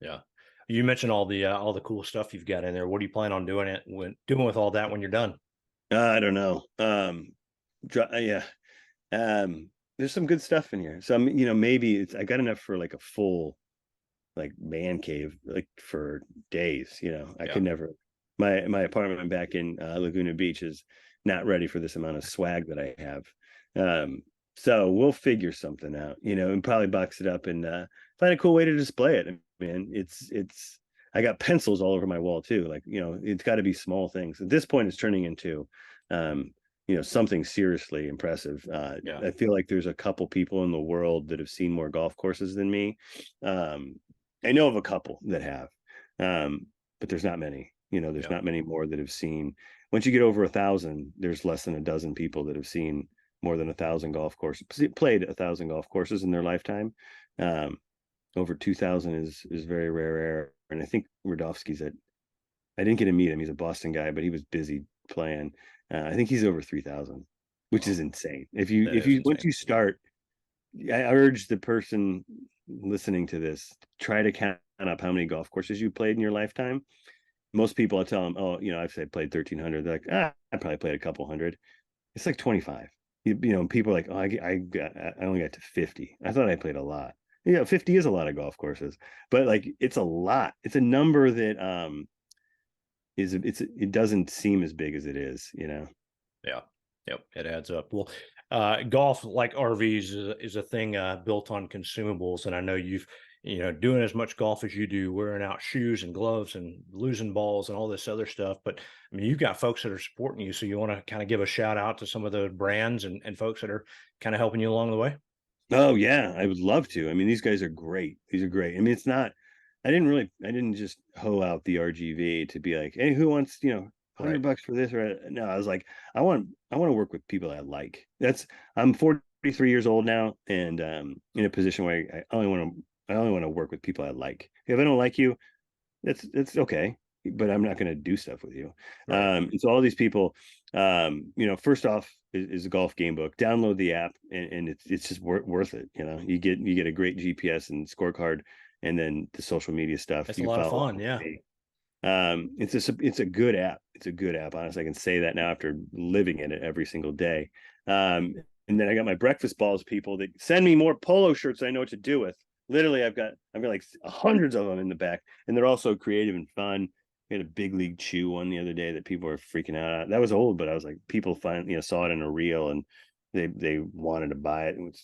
Yeah. You mentioned all the cool stuff you've got in there. What do you plan on doing with all that when you're done? I don't know. There's some good stuff in here. So maybe I got enough for like a full like man cave, like for days. I could never. My apartment back in Laguna Beach is not ready for this amount of swag that I have. So we'll figure something out, and probably box it up and find a cool way to display it. Man, I got pencils all over my wall too. Like, it's got to be small things. At this point, it's turning into, something seriously impressive. I feel like there's a couple people in the world that have seen more golf courses than me. I know of a couple that have, but there's not many. There's not many more that have seen. Once you get over 1,000, there's less than a dozen people that have seen more than 1,000 golf courses, played 1,000 golf courses in their lifetime. Over 2,000 is very rare. And I think Radofsky's I didn't get to meet him. He's a Boston guy, but he was busy playing. I think he's over 3,000, which is insane. Once you start, I urge the person listening to this, try to count up how many golf courses you played in your lifetime. Most people, I tell them, oh, I've played 1,300. They're like, I probably played a couple hundred. It's like 25. people are like, oh, I only got to 50. I thought I played a lot. 50 is a lot of golf courses, but like it's a lot. It's a number that it doesn't seem as big as it is, Yeah. Yep. It adds up. Well, golf, like RVs, is a thing built on consumables. And I know you've, doing as much golf as you do, wearing out shoes and gloves and losing balls and all this other stuff. But I mean, you've got folks that are supporting you. So you want to kind of give a shout out to some of the brands and folks that are kind of helping you along the way? Oh yeah, I would love to. I mean, these guys are great. These are great. I mean, it's not. I didn't just hoe out the RGV to be like, hey, who wants Right. $100 for this? Or no, I was like, I want to work with people I like. I'm 43 years old now, and in a position where I only want to work with people I like. If I don't like you, that's okay, but I'm not going to do stuff with you. Right. And so all these people, first off is a golf game book. Download the app, and it's just worth it. You get a great GPS and scorecard, and then the social media stuff. It's a You can lot of follow fun. Yeah. me. It's a good app. It's a good app. Honestly, I can say that now after living in it every single day. And then I got my breakfast balls people that send me more polo shirts I know what to do with. Literally, I've got like hundreds of them in the back, and they're also creative and fun. We had a big league chew one the other day that people were freaking out at. That was old, but I was like, people finally saw it in a reel and they wanted to buy it. And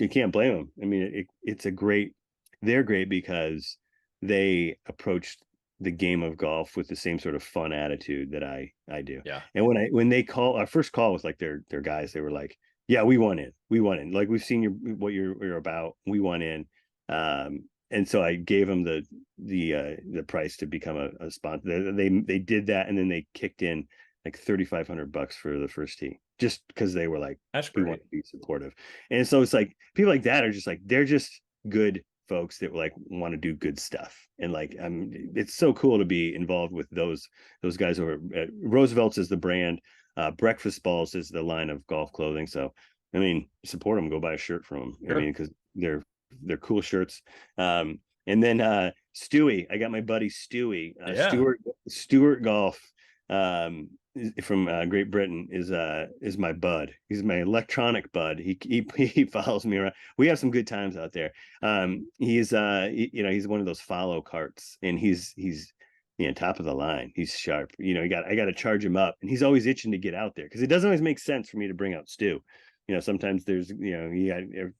you can't blame them. I mean, they're great because they approached the game of golf with the same sort of fun attitude that I do. Yeah. And when they call, our first call was like their guys, they were like, yeah, we want in. Like, we've seen what you're about. We want in. And so I gave them the price to become a sponsor. They did that, and then they kicked in like $3,500 for the first tee, just because they were like, That's we great. want to be supportive. And so it's like people like that are just like, they're just good folks that like want to do good stuff. And like, it's so cool to be involved with those guys who are Roosevelt's is the brand. Breakfast Balls is the line of golf clothing. So I mean, support them. Go buy a shirt from them. Sure. I mean, because they're cool shirts. And then Stewie, I got my buddy Stewie, Yeah. Stewart Golf, from Great Britain, is my bud. He's my electronic bud. He follows me around. We have some good times out there. He's one of those follow carts, and he's top of the line. He's sharp. I got to charge him up, and he's always itching to get out there because it doesn't always make sense for me to bring out Stu. Sometimes there's,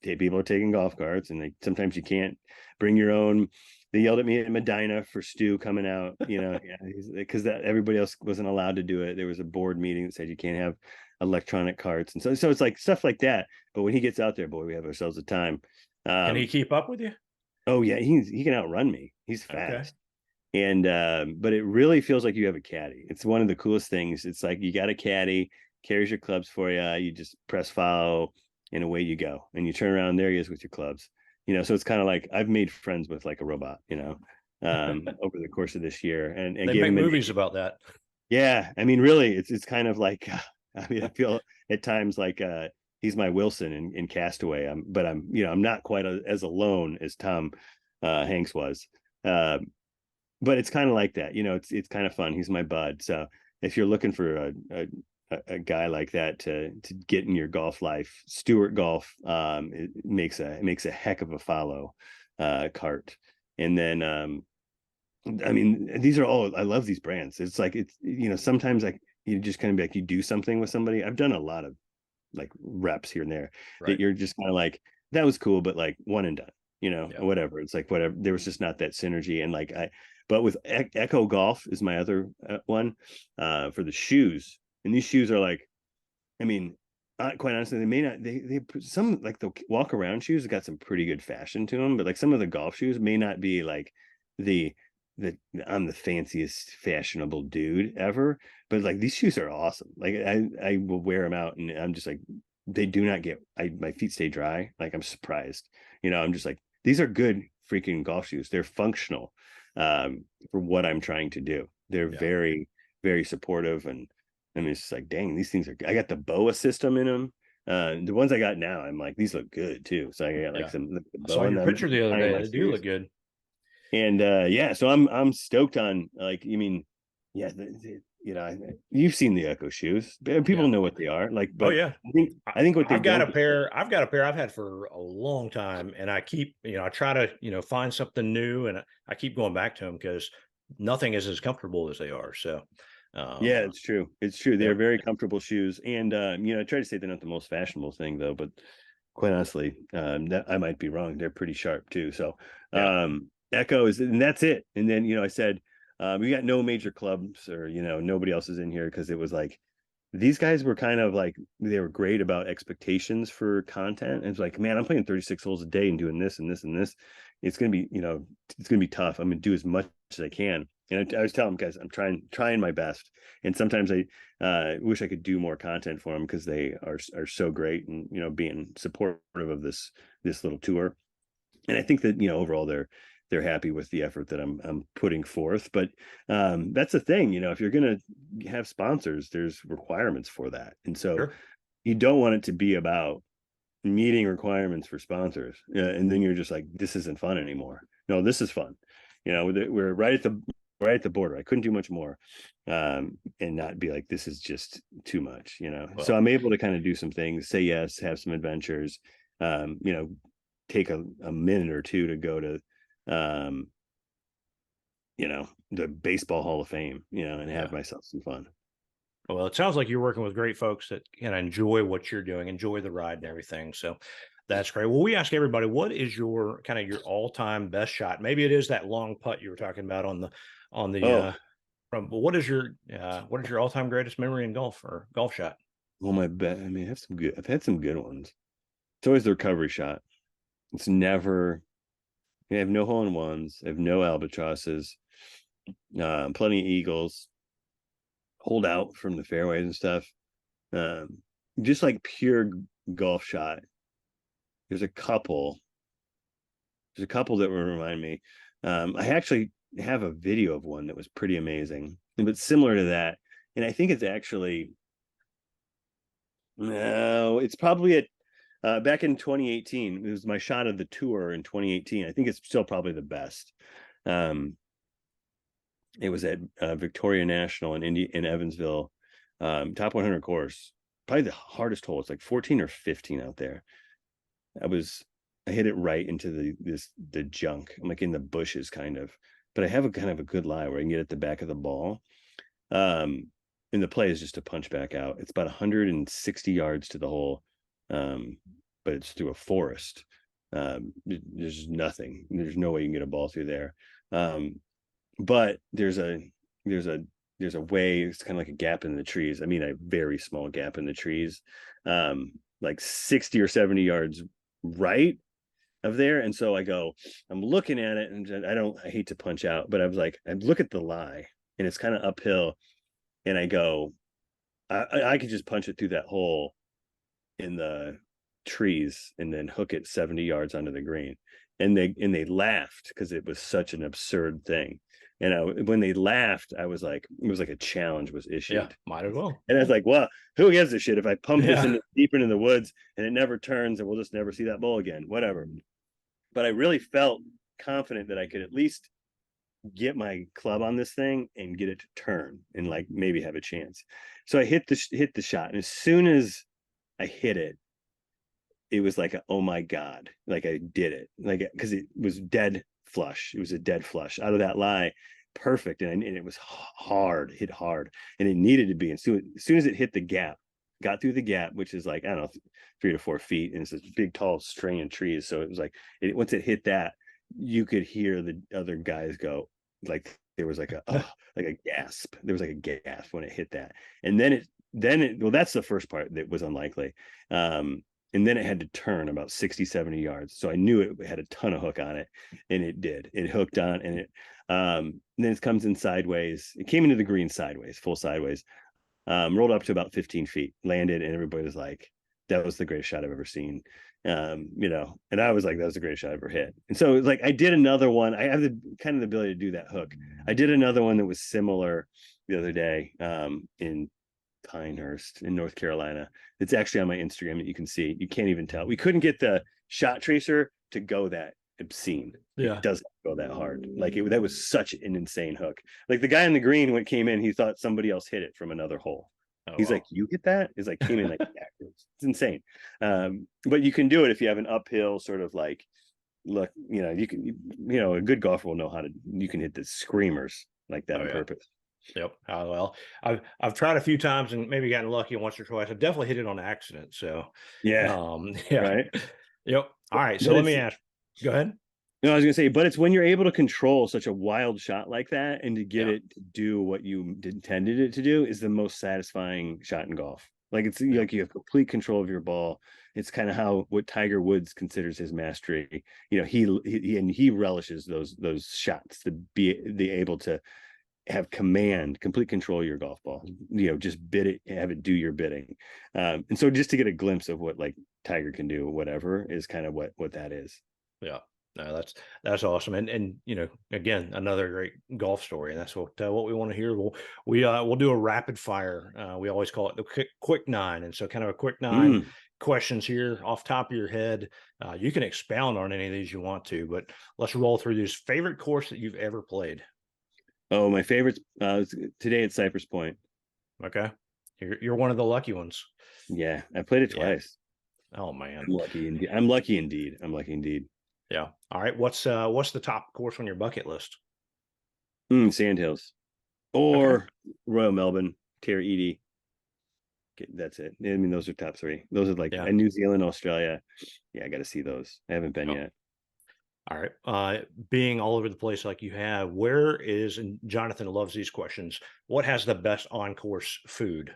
people are taking golf carts, and sometimes you can't bring your own. They yelled at me at Medina for Stu coming out, because that everybody else wasn't allowed to do it. There was a board meeting that said you can't have electronic carts, and so it's like stuff like that. But when he gets out there, boy, we have ourselves a time. Can he keep up with you? Oh yeah, he can outrun me. He's fast. Okay. And but it really feels like you have a caddy. It's one of the coolest things. It's like you got a caddy, carries your clubs for you. You just press follow, and away you go. And you turn around, there he is with your clubs. So it's kind of like I've made friends with like a robot, over the course of this year. And they make movies about that. Yeah, I mean, really, it's kind of like, I mean, I feel at times like he's my Wilson in Castaway. I'm not quite as alone as Tom Hanks was. But it's kind of like that, it's kind of fun. He's my bud. So if you're looking for a guy like that to get in your golf life, Stewart Golf it makes a heck of a follow cart. And then I mean, these are all, I love these brands. It's like, sometimes like you just kind of be like, you do something with somebody. I've done a lot of like reps here and there that you're just kind of like, that was cool, but like one and done, or whatever. It's like, whatever, there was just not that synergy. And like but with Echo Golf is my other one for the shoes. And these shoes are like, I mean, quite honestly, they may not, they some like the walk around shoes got some pretty good fashion to them, but like some of the golf shoes may not be like I'm the fanciest fashionable dude ever, but like these shoes are awesome. Like I will wear them out, and I'm just like, they do not get, my feet stay dry. Like I'm surprised, I'm just like, these are good freaking golf shoes. They're functional for what I'm trying to do. They're very, very supportive. And I mean, it's just like, dang, these things I got the BOA system in them. The ones I got now, I'm like, these look good too. So I got like some I saw your picture the other day. They do look good. And so I'm stoked on, like, I mean, you've seen the Echo shoes. People know what they are. Like, Oh but yeah. I think what they I've got don't. a pair. I've got a pair I've had for a long time, and I keep, I try to, find something new, and I keep going back to them because nothing is as comfortable as they are. So, Yeah, it's true. It's true. They're yep. very comfortable shoes, and I try to say they're not the most fashionable thing though, but quite honestly, that I might be wrong. They're pretty sharp too. So, Yeah. Echo is, and that's it. And then I said, we got no major clubs, or nobody else is in here, because it was like these guys were kind of like, they were great about expectations for content. And it's like, man, I'm playing 36 holes a day and doing this and this and this. It's gonna be, it's gonna be tough. I'm gonna do as much as I can. And I was telling them, guys, I'm trying my best. And sometimes I wish I could do more content for them, because they are so great, and being supportive of this little tour. And I think that overall they're happy with the effort that I'm putting forth. But that's the thing, if you're going to have sponsors, there's requirements for that. And so Sure. you don't want it to be about meeting requirements for sponsors, and then you're just like, this isn't fun anymore. No, this is fun. We're right at the border. I couldn't do much more, and not be like, this is just too much. Well, So I'm able to kind of do some things, say yes, have some adventures, take a minute or two to go to the Baseball Hall of Fame, and have myself some fun. Well, it sounds like you're working with great folks that can enjoy what you're doing, enjoy the ride and everything. So that's great. Well, we ask everybody, what is your all-time best shot? Maybe it is that long putt you were talking about on the Oh, from. But what is your all-time greatest memory in golf or golf shot? well, my bet. I mean, I've had some good ones. It's always the recovery shot. It's never. I have no hole in ones. I have no albatrosses. Plenty of eagles. Hold out from the fairways and stuff. Just like pure golf shot. There's a couple. There's a couple that will remind me. I actually have a video of one that was pretty amazing, but similar to that. And I think it's actually, no, it's probably back in 2018. It was my shot of the tour in 2018. I think it's still probably the best. It was at Victoria National in Evansville, top 100 course. Probably the hardest hole. It's like 14 or 15 out there. I hit it right into the junk. I'm like in the bushes kind of, but I have a kind of a good lie where I can get at the back of the ball. And the play is just to punch back out. It's about 160 yards to the hole, but it's through a forest. There's nothing. There's no way you can get a ball through there. But there's a way. It's kind of like a gap in the trees. I mean, a very small gap in the trees, like 60 or 70 yards right of there. And so I'm looking at it, and I hate to punch out, but I was like, I look at the lie, and it's kind of uphill, and I go, I could just punch it through that hole in the trees and then hook it 70 yards onto the green. And they laughed, because it was such an absurd thing. And when they laughed, I was like, it was like a challenge was issued. Yeah, might as well. And I was like, well, who gives a shit if I pump this deep into the woods and it never turns, and we'll just never see that ball again, whatever. But I really felt confident that I could at least get my club on this thing and get it to turn and like maybe have a chance. So I hit the shot, and as soon as I hit it, it was like oh my God, like I did it, like, because it was dead flush. It was a dead flush out of that lie, perfect, and it was hit hard, and it needed to be. And so as soon as it hit the gap, got through the gap, which is like, I don't know, 3 to 4 feet, and it's this big tall strain of trees. So it was like, once it hit that, you could hear the other guys go, like there was like like a gasp. There was like a gasp when it hit that, and then it well, that's the first part that was unlikely. And then it had to turn about 60, 70 yards. So I knew it had a ton of hook on it, and it did. It hooked on, and and then it comes in sideways. It came into the green sideways, full sideways, rolled up to about 15 feet, landed, and everybody was like, that was the greatest shot I've ever seen. And I was like, that was the greatest shot I ever hit. And so it was like, I did another one. I have the kind of the ability to do that hook. I did another one that was similar the other day, in Pinehurst in North Carolina. It's actually on my Instagram that you can see. You can't even tell. We couldn't get the shot tracer to go that obscene. Yeah. It doesn't go that hard. Like that was such an insane hook. Like the guy on the green when it came in, he thought somebody else hit it from another hole. Oh, He's wow. like, you hit that? It's like came in like backwards. It's insane. But you can do it if you have an uphill sort of like look, you can, a good golfer will know how to, you can hit the screamers like that Oh, on yeah. purpose. Yep. Well, I've tried a few times and maybe gotten lucky once or twice. I've definitely hit it on accident. So, Yeah. yeah. Right. Yep. All right. So But let me ask. Go ahead. No, I was gonna say, but it's when you're able to control such a wild shot like that and to get Yeah. it to do what you intended it to do is the most satisfying shot in golf. Like it's Yeah. like you have complete control of your ball. It's kind of what Tiger Woods considers his mastery. He relishes those shots to be able to have complete control of your golf ball. Just bid it, have it do your bidding. And so just to get a glimpse of what like Tiger can do, whatever, is kind of what that is. Yeah. No, that's awesome. And again, another great golf story. And that's what we want to hear. We'll do a rapid fire. We always call it the quick nine. And so kind of a quick nine questions here off top of your head. You can expound on any of these you want to, but let's roll through these. Favorite course that you've ever played? Oh, my favorites today at Cypress Point. Okay. You're one of the lucky ones. Yeah, I played it twice. Oh man. I'm lucky indeed. I'm lucky indeed. Yeah. All right. What's the top course on your bucket list? Sandhills or Royal Melbourne, Terra Edie. That's it. I mean, those are top three. Those are like New Zealand, Australia. Yeah, I got to see those. I haven't been yet. All right. Being all over the place like you have, where is, and Jonathan loves these questions, what has the best on-course food?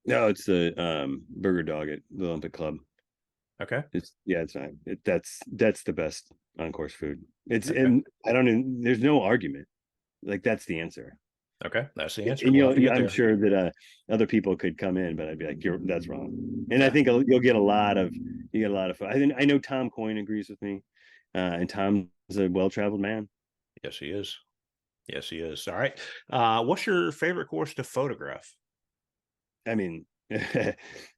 No, it's the Burger Dog at the Olympic Club. Okay. It's not. That's the best on-course food. And there's no argument. Like that's the answer. Okay, that's the answer. And I'm sure that other people could come in, but I'd be like, that's wrong. And I think you'll get a lot of food. I know Tom Coyne agrees with me, and Tom's a well-traveled man. Yes, he is. Yes, he is. All right. What's your favorite course to photograph? I mean,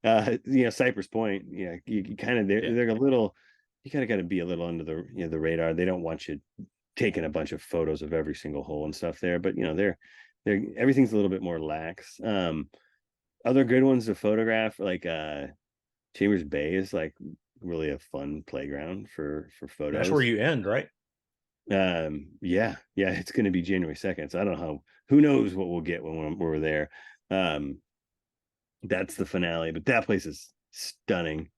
Cypress Point. Yeah, you kind of they're a little. You kind of got to be a little under the radar. They don't want you taking a bunch of photos of every single hole and stuff there, but they're everything's a little bit more lax. Other good ones to photograph, like Chambers Bay is like really a fun playground for photos. That's where you end, right? Yeah, it's going to be January 2nd, so I don't know who knows what we'll get when we're there. That's the finale, but that place is stunning.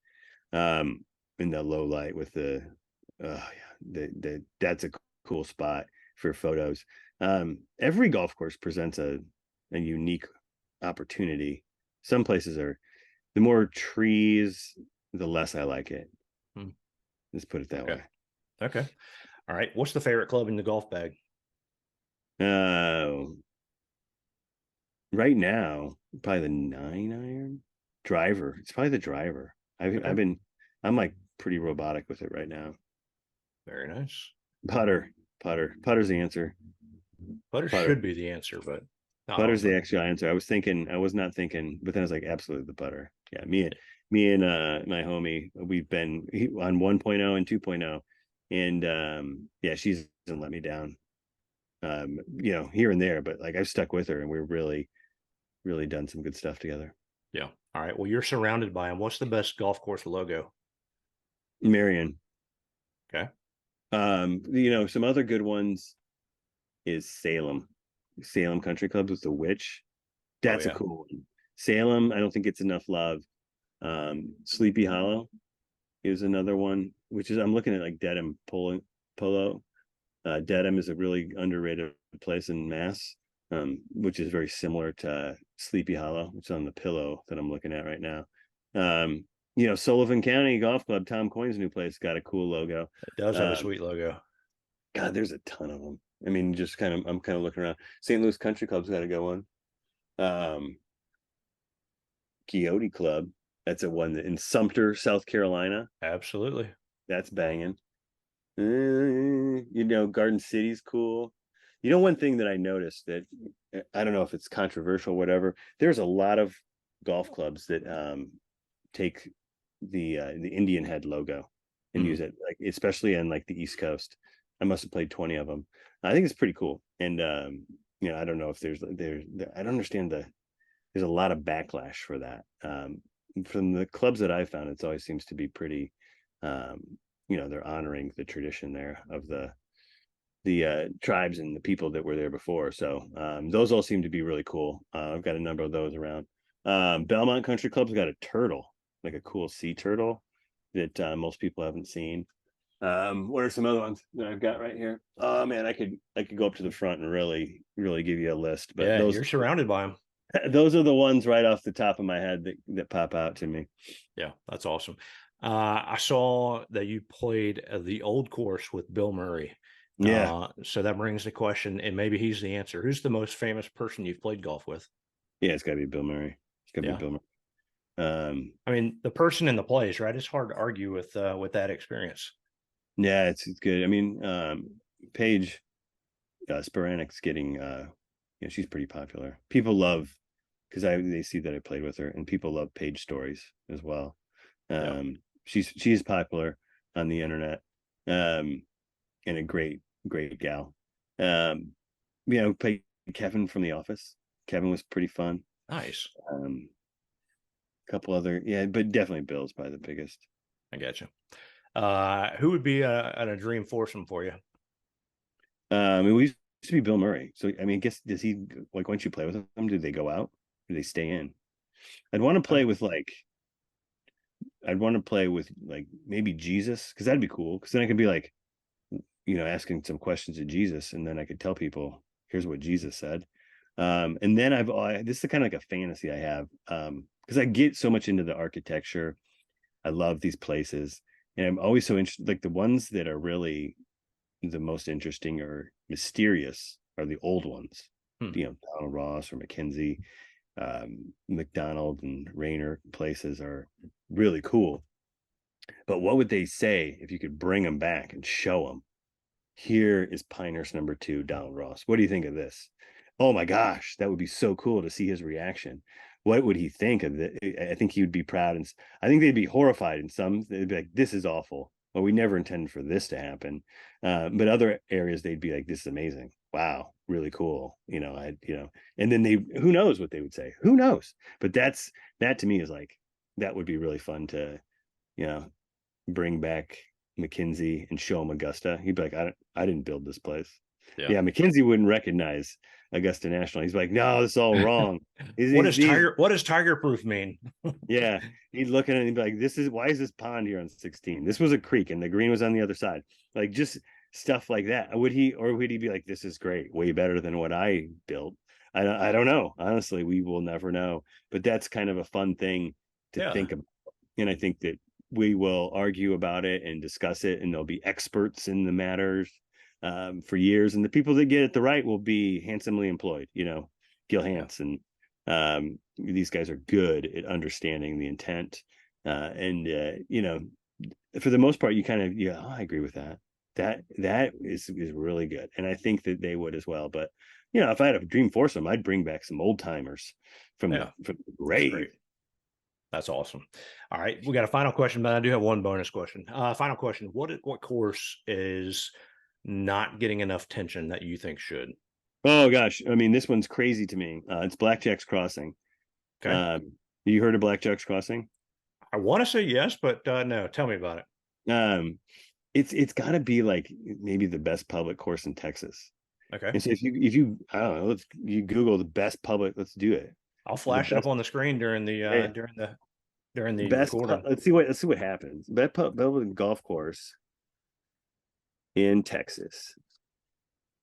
In the low light with that's a cool spot for photos. Every golf course presents a unique opportunity. Some places are, the more trees, the less I like it. Let's put it that way. Okay. All right. What's the favorite club in the golf bag? Right now, probably the 9-iron driver. It's probably the driver. I'm like pretty robotic with it right now. Very nice. Putter's the answer. Putter should be the answer, but putter's the actual answer. I was not thinking, but then I was like, absolutely the putter. Yeah, me and my homie, we've been on 1.0 and 2.0, and she doesn't let me down. Here and there, but like I've stuck with her, and we're really done some good stuff together. Yeah. All right. Well, you're surrounded by them. What's the best golf course logo? Marion. Okay. Some other good ones is Salem Country Club with the witch. That's a cool one. Salem, I don't think it's enough love. Sleepy Hollow is another one, which is, I'm looking at like Dedham Polo. Dedham is a really underrated place in Mass, which is very similar to Sleepy Hollow, which is on the pillow that I'm looking at right now. Sullivan County Golf Club, Tom Coyne's new place, got a cool logo. It does have a sweet logo. God, there's a ton of them. I mean, I'm kind of looking around. St. Louis Country Club's got a good one. Quixote Club, that's a one in Sumter, South Carolina. Absolutely. That's banging. Garden City's cool. One thing that I noticed that I don't know if it's controversial, whatever. There's a lot of golf clubs that take the Indian Head logo. and use it, like especially in like the East Coast. I must have played 20 of them. I think it's pretty cool. And I don't know if there's I don't understand there's a lot of backlash for that. From the clubs that I've found, it always seems to be pretty they're honoring the tradition there of the tribes and the people that were there before. So those all seem to be really cool. I've got a number of those around. Belmont Country Club's got a turtle, like a cool sea turtle that most people haven't seen. What are some other ones that I've got right here? Oh man, I could go up to the front and really give you a list, but Yeah, you're surrounded by them. Those are the ones right off the top of my head that pop out to me. Yeah, that's awesome. I saw that you played the old course with Bill Murray. Yeah. So that brings the question, and maybe he's the answer. Who's the most famous person you've played golf with? Yeah, it's got to be Bill Murray. It's got to be Bill Murray. I mean, the person in the place, right? It's hard to argue with that experience. Yeah, it's good. I mean, Paige Sporanic's getting, she's pretty popular. People love, because they see that I played with her, and people love Paige stories as well. She's popular on the internet, and a great gal. Played Kevin from The Office. Kevin was pretty fun. Nice. A couple other, but definitely Bill's probably the biggest. I got you. Who would be a dream foursome for you? We used to be Bill Murray. So I mean, I guess does he, like, once you play with them, do they go out? Do they stay in? I'd want to play with maybe Jesus, because that'd be cool. Because then I could be like, asking some questions of Jesus, and then I could tell people, here's what Jesus said. And then this is kind of like a fantasy I have, because I get so much into the architecture. I love these places, and I'm always so interested. Like the ones that are really the most interesting or mysterious are the old ones. Donald Ross or McKenzie, McDonald and Rayner places are really cool. But what would they say if you could bring them back and show them? Here is Pinehurst number 2, Donald Ross. What do you think of this? Oh my gosh, that would be so cool to see his reaction. What would he think of it? I think he would be proud, and I think they'd be horrified. And some, they'd be like, "This is awful. Well, we never intended for this to happen." But other areas, they'd be like, "This is amazing. Wow, really cool." And then who knows what they would say? Who knows? But that to me is like, that would be really fun to, bring back McKenzie and show him Augusta. He'd be like, I didn't build this place. Yeah, McKenzie wouldn't recognize Augusta National. He's like, no, this is all wrong. What does Tiger Proof mean? Yeah, he'd look at it and he'd be like, why is this pond here on 16? This was a creek and the green was on the other side. Like, just stuff like that. Would he be like, this is great, way better than what I built? I don't know. Honestly, we will never know. But that's kind of a fun thing to think about. And I think that we will argue about it and discuss it, and there'll be experts in the matters for years. And the people that get it right will be handsomely employed, Gil Hansen. These guys are good at understanding the intent. And for the most part, you kind of, I agree with that. That is really good. And I think that they would as well. But, if I had a dream foursome, I'd bring back some old timers from the grave. That's awesome. All right. We got a final question, but I do have one bonus question. Final question. What course is not getting enough attention that you think should? Oh gosh. I mean, this one's crazy to me. It's Blackjack's Crossing. Okay. You heard of Blackjack's Crossing? I want to say yes, but no, tell me about it. It's gotta be like maybe the best public course in Texas. Okay. And so if you I don't know, you Google the best public, let's do it. I'll flash it up on the screen during the best. recording. Let's see what happens. Best public golf course in Texas.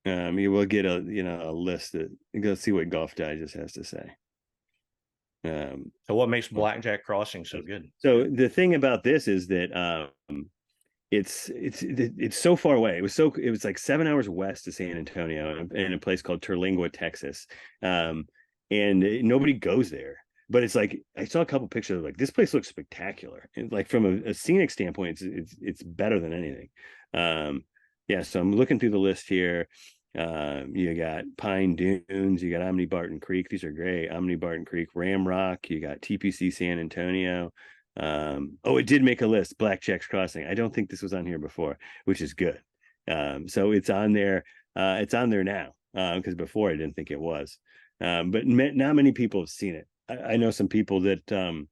You will get a list that, go see what Golf Digest has to say. So what makes Blackjack Crossing so good? So the thing about this is that it's so far away. It was like 7 hours west of San Antonio in a place called Terlingua, Texas. And nobody goes there. But it's like, I saw a couple pictures of like, this place looks spectacular. And like from a scenic standpoint, it's better than anything. So I'm looking through the list here. You got Pine Dunes, you got Omni Barton Creek. These are great. Omni Barton Creek, Ramrock, you got TPC San Antonio, Oh, it did make a list. Blackjack's Crossing. I don't think this was on here before, which is good. So it's on there. It's on there now, because before I didn't think it was. But not many people have seen it. I know some people that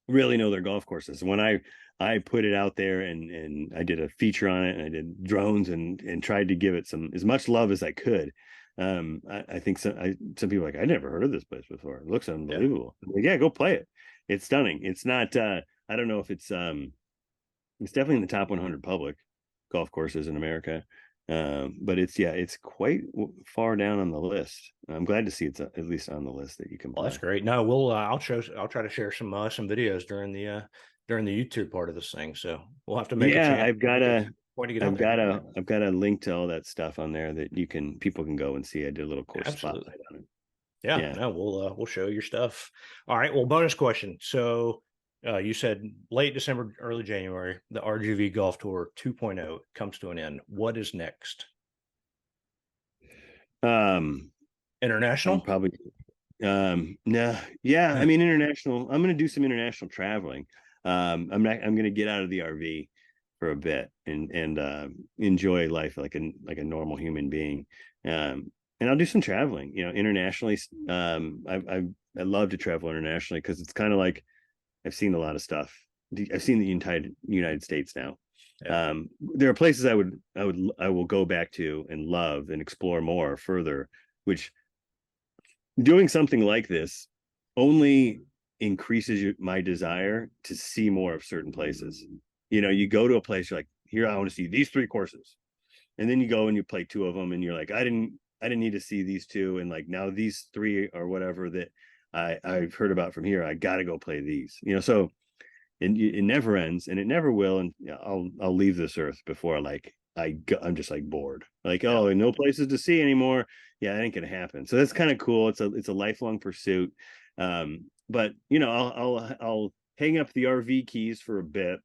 really know their golf courses. When I put it out there, and I did a feature on it, and I did drones, and tried to give it some as much love as I could. I think some people are like, I never heard of this place before. It looks unbelievable. Yeah, like, yeah, go play it. It's stunning. It's not I don't know if it's definitely in the top 100 public golf courses in America. But it's quite far down on the list. I'm glad to see it's at least on the list that you can play. Well, that's great. No, I'll try to share some videos during the YouTube part of this thing. So we'll have to make I've got a link to all that stuff on there that people can go and see. I did a little course spotlight on it. Yeah, no, we'll show your stuff. All right. Well, bonus question. So you said late December, early January, the RGV Golf Tour 2.0 comes to an end. What is next? International? Probably. No, yeah. I mean, international. I'm going to do some international traveling. I'm going to get out of the RV for a bit and enjoy life like a normal human being. And I'll do some traveling, internationally. I love to travel internationally because it's kind of like I've seen a lot of stuff. I've seen the entire United States now. Yeah. There are places I will go back to and love and explore more further, which doing something like this only increases my desire to see more of certain places. You go to a place, you're like, here, I want to see these 3 courses. And then you go and you play 2 of them, and you're like, I didn't need to see these 2. And like, now these 3 or whatever that I've heard about from here, I got to go play these, so it never ends, and it never will. And I'll leave this earth before I'm just like bored, like, oh, no places to see anymore. Yeah, that ain't gonna happen. So that's kind of cool. It's a lifelong pursuit. But I'll hang up the RV keys for a bit.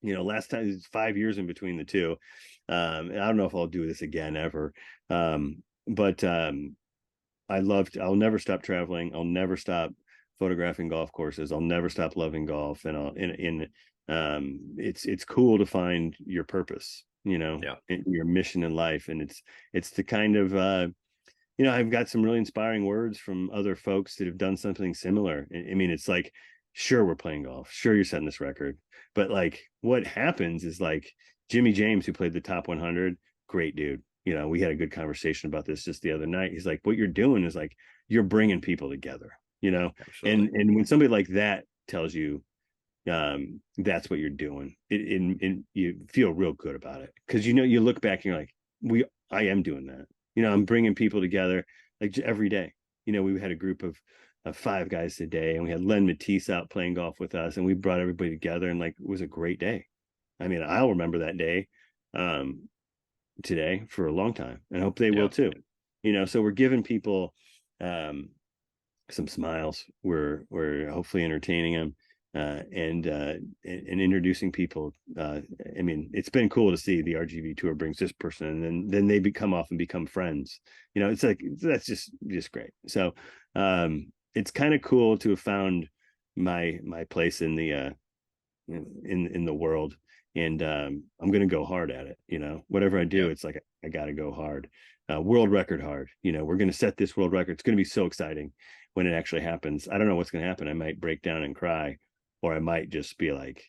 Last time it was 5 years in between the 2. And I don't know if I'll do this again ever. But I'll never stop traveling. I'll never stop photographing golf courses. I'll never stop loving golf. And it's cool to find your purpose, your mission in life. And it's the kind of, I've got some really inspiring words from other folks that have done something similar. I mean, it's like, sure, we're playing golf. Sure, you're setting this record. But like, what happens is, like, Jimmy James, who played the top 100, great dude. We had a good conversation about this just the other night. He's like, what you're doing is like, you're bringing people together, and when somebody like that tells you, that's what you're doing, you feel real good about it. Cause you look back and you're like, I am doing that. I'm bringing people together like every day. We had a group of 5 guys today, and we had Len Matisse out playing golf with us, and we brought everybody together, and like, it was a great day. I mean, I'll remember that day today for a long time, and I hope they will too. So we're giving people some smiles. We're hopefully entertaining them, and introducing people. I mean, it's been cool to see the RGV tour brings this person, and then they become off and become friends. It's like, that's just great. So it's kind of cool to have found my place in the in the world. And I'm going to go hard at it. Whatever I do, it's like, I got to go hard, world record hard. We're going to set this world record. It's going to be so exciting when it actually happens. I don't know what's going to happen. I might break down and cry, or I might just be like,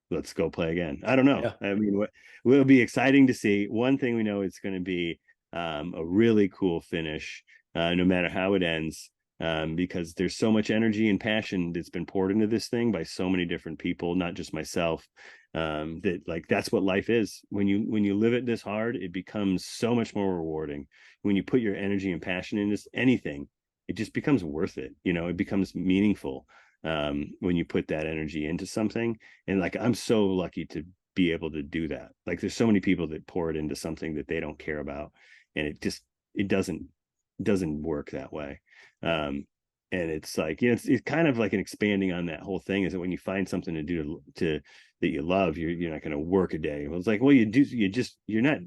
let's go play again. I don't know. Yeah. I mean, will be exciting to see. One thing we know, it's going to be a really cool finish, no matter how it ends. Because there's so much energy and passion that's been poured into this thing by so many different people, not just myself. That, like, that's what life is. When you live it this hard, it becomes so much more rewarding. When you put your energy and passion into anything, it just becomes worth it. It becomes meaningful when you put that energy into something. And like, I'm so lucky to be able to do that. Like, there's so many people that pour it into something that they don't care about, and it doesn't work that way. And it's like, it's kind of like an expanding on that whole thing, is that when you find something to do that you love, you're not going to work a day. Well, it's like, well, you're not,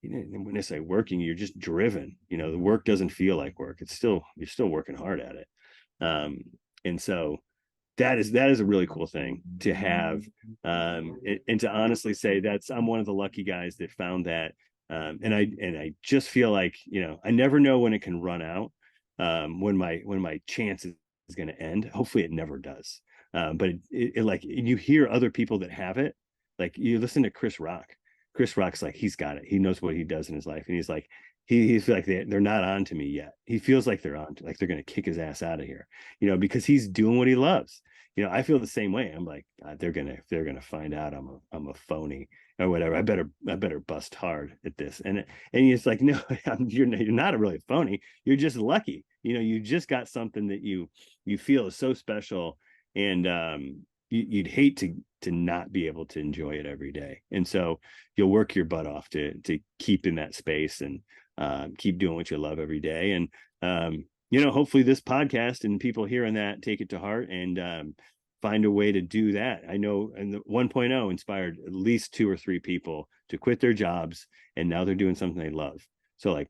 when I say working, you're just driven. The work doesn't feel like work. You're still working hard at it. And so that is a really cool thing to have. And to honestly say I'm one of the lucky guys that found that. And I just feel like, I never know when it can run out, when my chance is going to end. Hopefully it never does. But it like, you hear other people that have it, like you listen to Chris Rock. Chris Rock's like, he's got it. He knows what he does in his life. And he's like, he's like, they're not on to me yet. He feels like they're on, like they're going to kick his ass out of here, because he's doing what he loves. I feel the same way. I'm like, God, they're gonna find out I'm a phony or whatever. I better bust hard at this. And it's like, no, you're not really a phony. You're just lucky. You just got something that you feel is so special, and you'd hate to not be able to enjoy it every day. And so you'll work your butt off to keep in that space and keep doing what you love every day. And hopefully this podcast and people hearing that take it to heart and find a way to do that. I know, and the 1.0 inspired at least 2 or 3 people to quit their jobs, and now they're doing something they love. So like,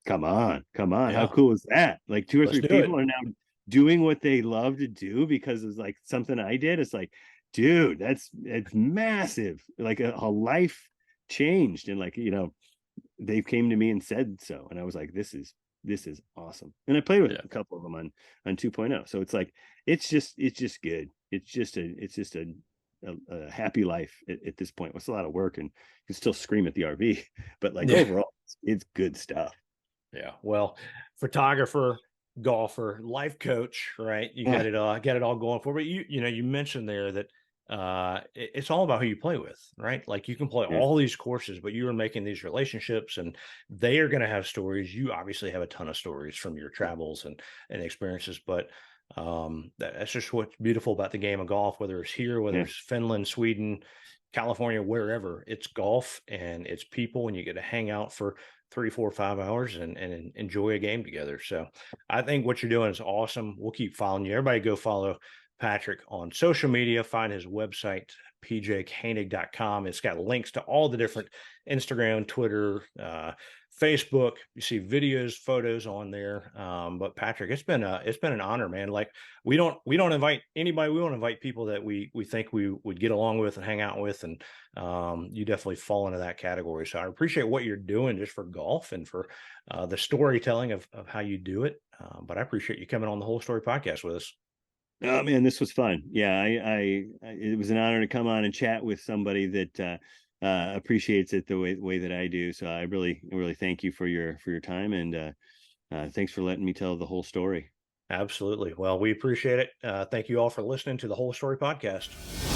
come on. Yeah. How cool is that? Like 2 or 3 people it. are now doing what they love to do because it's like something I did. It's like, dude, it's massive. Like a life changed. And like, they came to me and said so. And I was like, this is awesome. And I played with a couple of them on 2.0. So it's like, it's just good. It's just a happy life at this point. It's a lot of work, and you can still scream at the RV, but like overall, it's good stuff. Yeah. Well, photographer, golfer, life coach, right? You got it all going for. But you mentioned there that it's all about who you play with, right? Like you can play all these courses, but you are making these relationships, and they are going to have stories. You obviously have a ton of stories from your travels and experiences, but that's just what's beautiful about the game of golf, whether it's here, whether it's Finland, Sweden, California, wherever. It's golf and it's people, and you get to hang out for 3, 4, 5 hours and enjoy a game together. So I think what you're doing is awesome. We'll keep following you. Everybody go follow Patrick on social media. Find his website, pjkoenig.com. It's got links to all the different Instagram, Twitter, Facebook. You see videos, photos on there. But Patrick, it's been an honor, man. Like we don't invite anybody. We want to invite people that we think we would get along with and hang out with. And you definitely fall into that category. So I appreciate what you're doing just for golf and for the storytelling of how you do it. But I appreciate you coming on the Whole Story podcast with us. Oh man, this was fun. Yeah, it was an honor to come on and chat with somebody that appreciates it the way that I do. So I really thank you for your time, and thanks for letting me tell the whole story. Absolutely. Well, we appreciate it. Thank you all for listening to the Whole Story podcast.